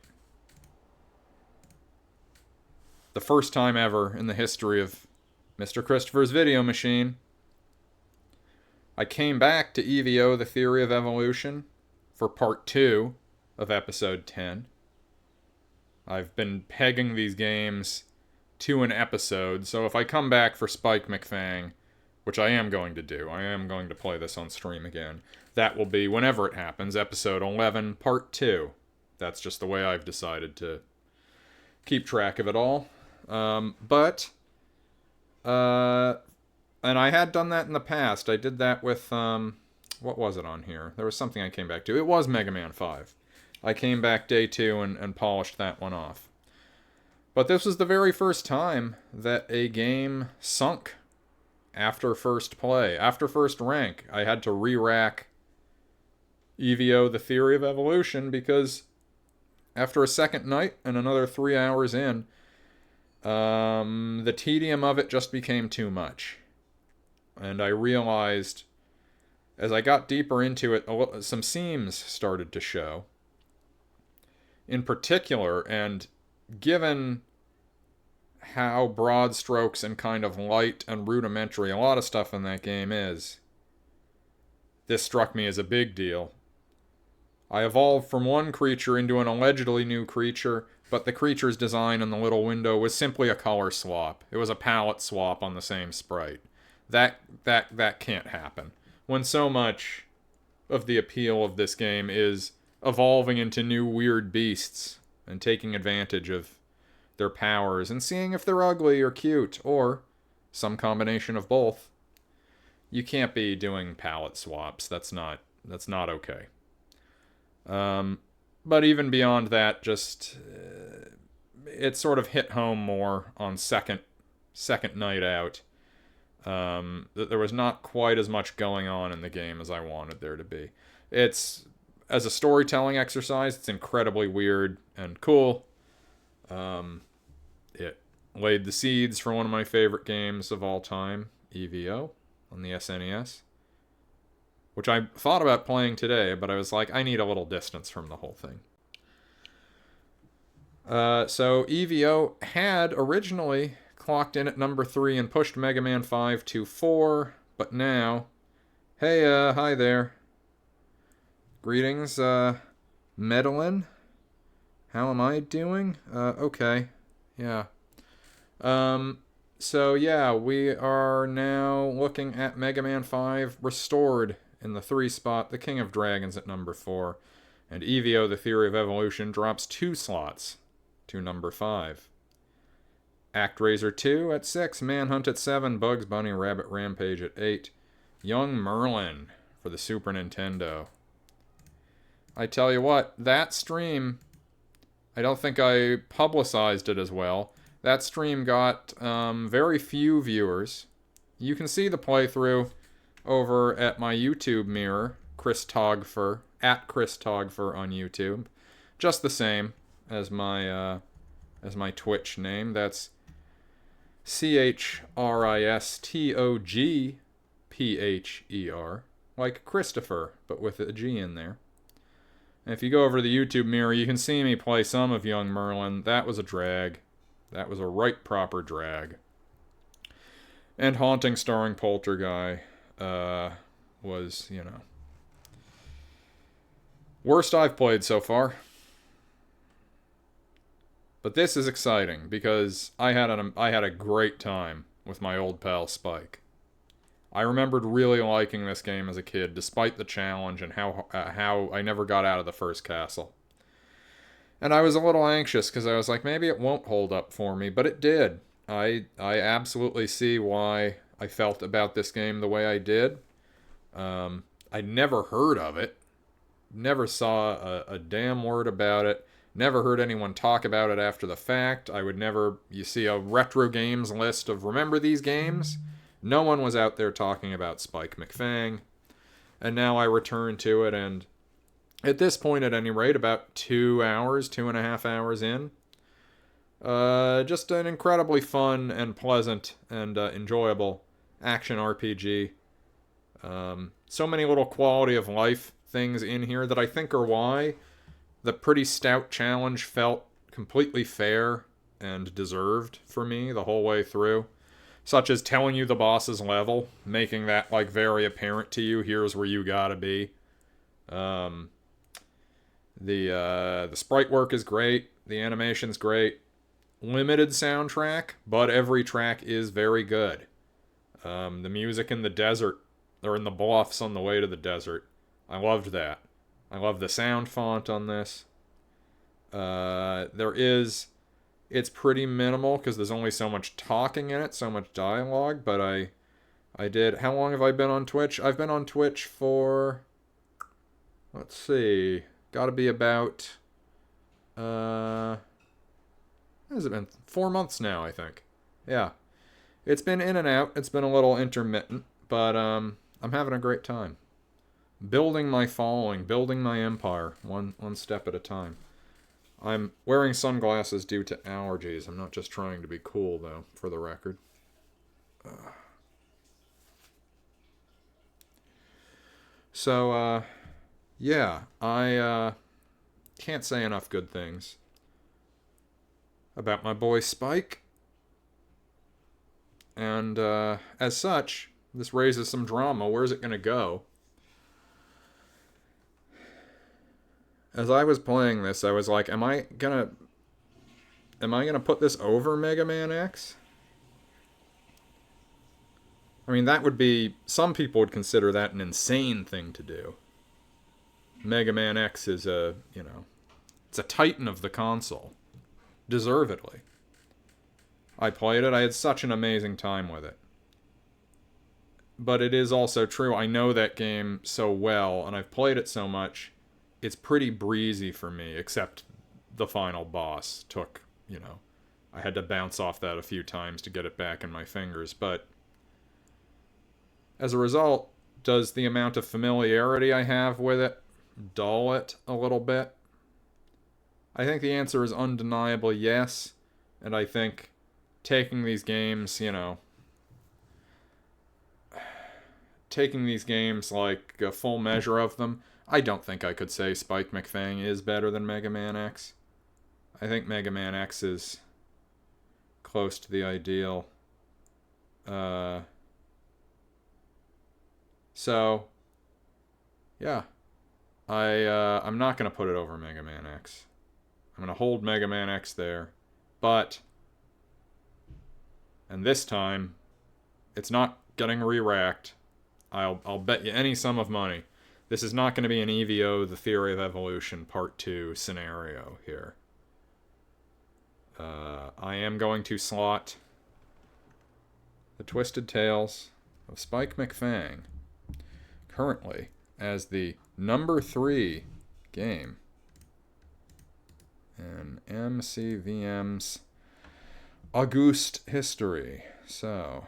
The first time ever in the history of Mr. Christopher's Video Machine. I came back to EVO, The Theory of Evolution, for part 2 of episode 10. I've been pegging these games to an episode, so if I come back for Spike McFang, which I am going to do, I am going to play this on stream again, that will be, whenever it happens, episode 11, part 2. That's just the way I've decided to keep track of it all. And I had done that in the past. I did that with, what was it on here? There was something I came back to. It was Mega Man 5. I came back day 2 and polished that one off. But this was the very first time that a game sunk after first play. After first rank, I had to re-rack EVO, The Theory of Evolution, because after a second night and another 3 hours in, the tedium of it just became too much. And I realized, as I got deeper into it, some seams started to show. In particular, and given how broad strokes and kind of light and rudimentary a lot of stuff in that game is, this struck me as a big deal. I evolved from one creature into an allegedly new creature, but the creature's design in the little window was simply a color swap. It was a palette swap on the same sprite. That can't happen. When so much of the appeal of this game is evolving into new weird beasts and taking advantage of their powers and seeing if they're ugly or cute, or some combination of both. You can't be doing palette swaps. That's not okay. But even beyond that, just it sort of hit home more on second night out. That there was not quite as much going on in the game as I wanted there to be. It's, as a storytelling exercise, it's incredibly weird and cool. It laid the seeds for one of my favorite games of all time, EVO, on the SNES. Which I thought about playing today, but I was like, I need a little distance from the whole thing. So EVO had originally clocked in at number 3 and pushed Mega Man 5 to 4, but now... Hey, hi there. Greetings, Medellin. How am I doing? Okay. Yeah. So yeah, we are now looking at Mega Man 5 restored in the 3 spot, the King of Dragons at number 4, and EVO, The Theory of Evolution, drops 2 slots to number 5. ActRaiser 2 at 6, Manhunt at 7, Bugs Bunny Rabbit Rampage at 8, Young Merlin for the Super Nintendo. I tell you what, that stream, I don't think I publicized it as well. That stream got very few viewers. You can see the playthrough. over at my YouTube mirror, Chris Togfer, at Chris Togfer on YouTube. Just the same as my Twitch name. That's ChristogPher, like Christopher, but with a G in there. And if you go over to the YouTube mirror, you can see me play some of Young Merlin. That was a drag. That was a right proper drag. And Haunting starring Poltergeist was, worst I've played so far. But this is exciting because I had a great time with my old pal Spike. I remembered really liking this game as a kid, despite the challenge and how I never got out of the first castle. And I was a little anxious because I was like, maybe it won't hold up for me, but it did. I absolutely see why I felt about this game the way I did. I'd never heard of it. Never saw a damn word about it. Never heard anyone talk about it after the fact. You see a retro games list of remember these games? No one was out there talking about Spike McFang. And now I return to it, and at this point, at any rate, about 2.5 hours in, just an incredibly fun and pleasant and enjoyable action RPG. So many little quality of life things in here that I think are why the pretty stout challenge felt completely fair and deserved for me the whole way through. Such as telling you the boss's level, making that like very apparent to you. Here's where you gotta be. The sprite work is great. The animation's great. Limited soundtrack, but every track is very good. The music in the desert, or in the bluffs on the way to the desert, I loved that. I love the sound font on this. It's pretty minimal because there's only so much talking in it, so much dialogue, but I did. How long have I been on Twitch? I've been on Twitch for, let's see, gotta be about, what has it been? 4 months now, I think. Yeah. It's been in and out. It's been a little intermittent, but I'm having a great time. Building my following, building my empire, one step at a time. I'm wearing sunglasses due to allergies. I'm not just trying to be cool, though, for the record. Yeah, I can't say enough good things about my boy Spike. And as such, this raises some drama. Where's it going to go? As I was playing this, I was like, am I gonna put this over Mega Man X? I mean, that would be, some people would consider that an insane thing to do. Mega Man X is it's a titan of the console. Deservedly. I played it, I had such an amazing time with it. But it is also true, I know that game so well, and I've played it so much, it's pretty breezy for me, except the final boss took, I had to bounce off that a few times to get it back in my fingers, but as a result, does the amount of familiarity I have with it dull it a little bit? I think the answer is undeniably yes, and I think taking these games, taking these games like a full measure of them, I don't think I could say Spike McFang is better than Mega Man X. I think Mega Man X is close to the ideal. Yeah. I'm not going to put it over Mega Man X. I'm going to hold Mega Man X there. But, and this time, it's not getting re-racked. I'll bet you any sum of money. This is not going to be an EVO, The Theory of Evolution Part 2 scenario here. I am going to slot The Twisted Tales of Spike McFang currently as the number 3 game in MCVM's August history. So,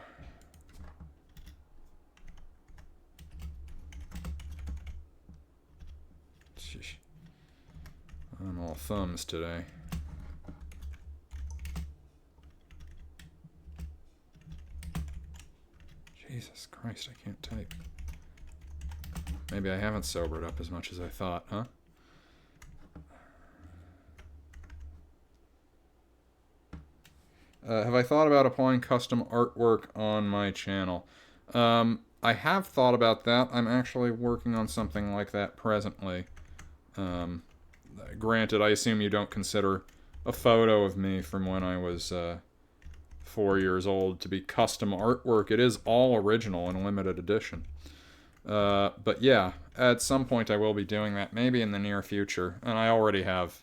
Sheesh. I'm all thumbs today. Jesus Christ, I can't type. Maybe I haven't sobered up as much as I thought, huh? Have I thought about applying custom artwork on my channel? I have thought about that. I'm actually working on something like that presently. Granted, I assume you don't consider a photo of me from when I was 4 years old to be custom artwork. It is all original and limited edition. But yeah, at some point I will be doing that, maybe in the near future, and I already have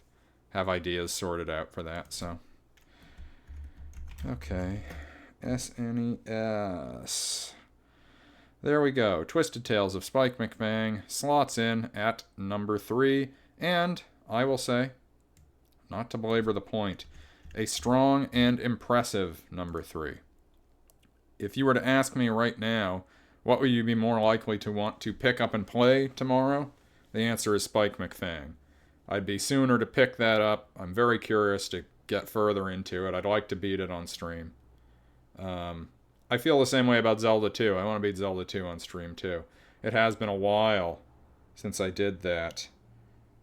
ideas sorted out for that, so. Okay, SNES. There we go. Twisted Tales of Spike McFang slots in at number 3, and I will say, not to belabor the point, a strong and impressive number 3. If you were to ask me right now, what would you be more likely to want to pick up and play tomorrow? The answer is Spike McFang. I'd be sooner to pick that up. I'm very curious to get further into it. I'd like to beat it on stream. I feel the same way about Zelda 2. I want to beat Zelda 2 on stream too. It has been a while since I did that.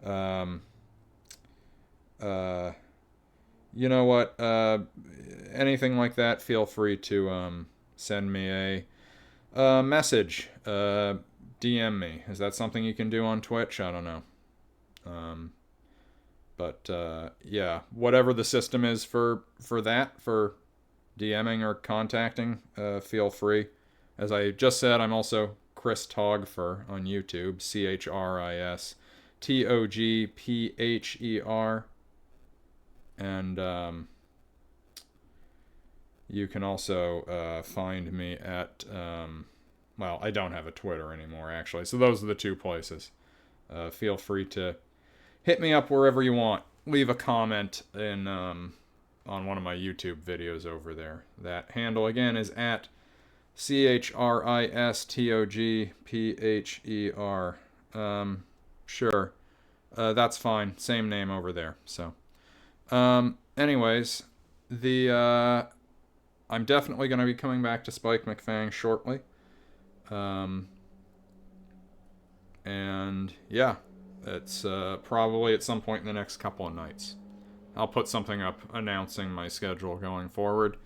You know what? Anything like that, feel free to send me a message. DM me. Is that something you can do on Twitch? I don't know. But yeah, whatever the system is for that, for DMing or contacting, feel free. As I just said, I'm also Chris Togfer on YouTube, ChrisTogpher. And you can also find me at, well, I don't have a Twitter anymore, actually, so those are the two places. Feel free to hit me up wherever you want. Leave a comment in on one of my YouTube videos over there. That handle again is at ChrisTogpher. Sure. That's fine. Same name over there. So, anyways, I'm definitely going to be coming back to Spike McFang shortly. And yeah, it's probably at some point in the next couple of nights. I'll put something up announcing my schedule going forward.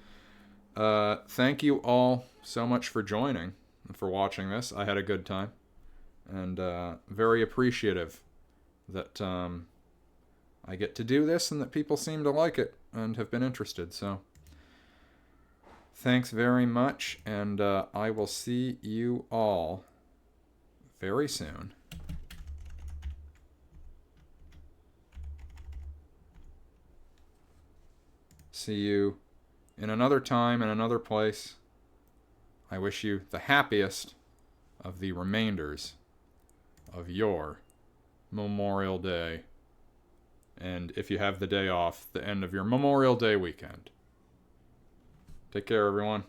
Thank you all so much for joining and for watching this. I had a good time. And very appreciative that I get to do this and that people seem to like it and have been interested. So thanks very much, and I will see you all very soon. See you in another time, in another place. I wish you the happiest of the remainders of your Memorial Day. And if you have the day off, the end of your Memorial Day weekend. Take care, everyone.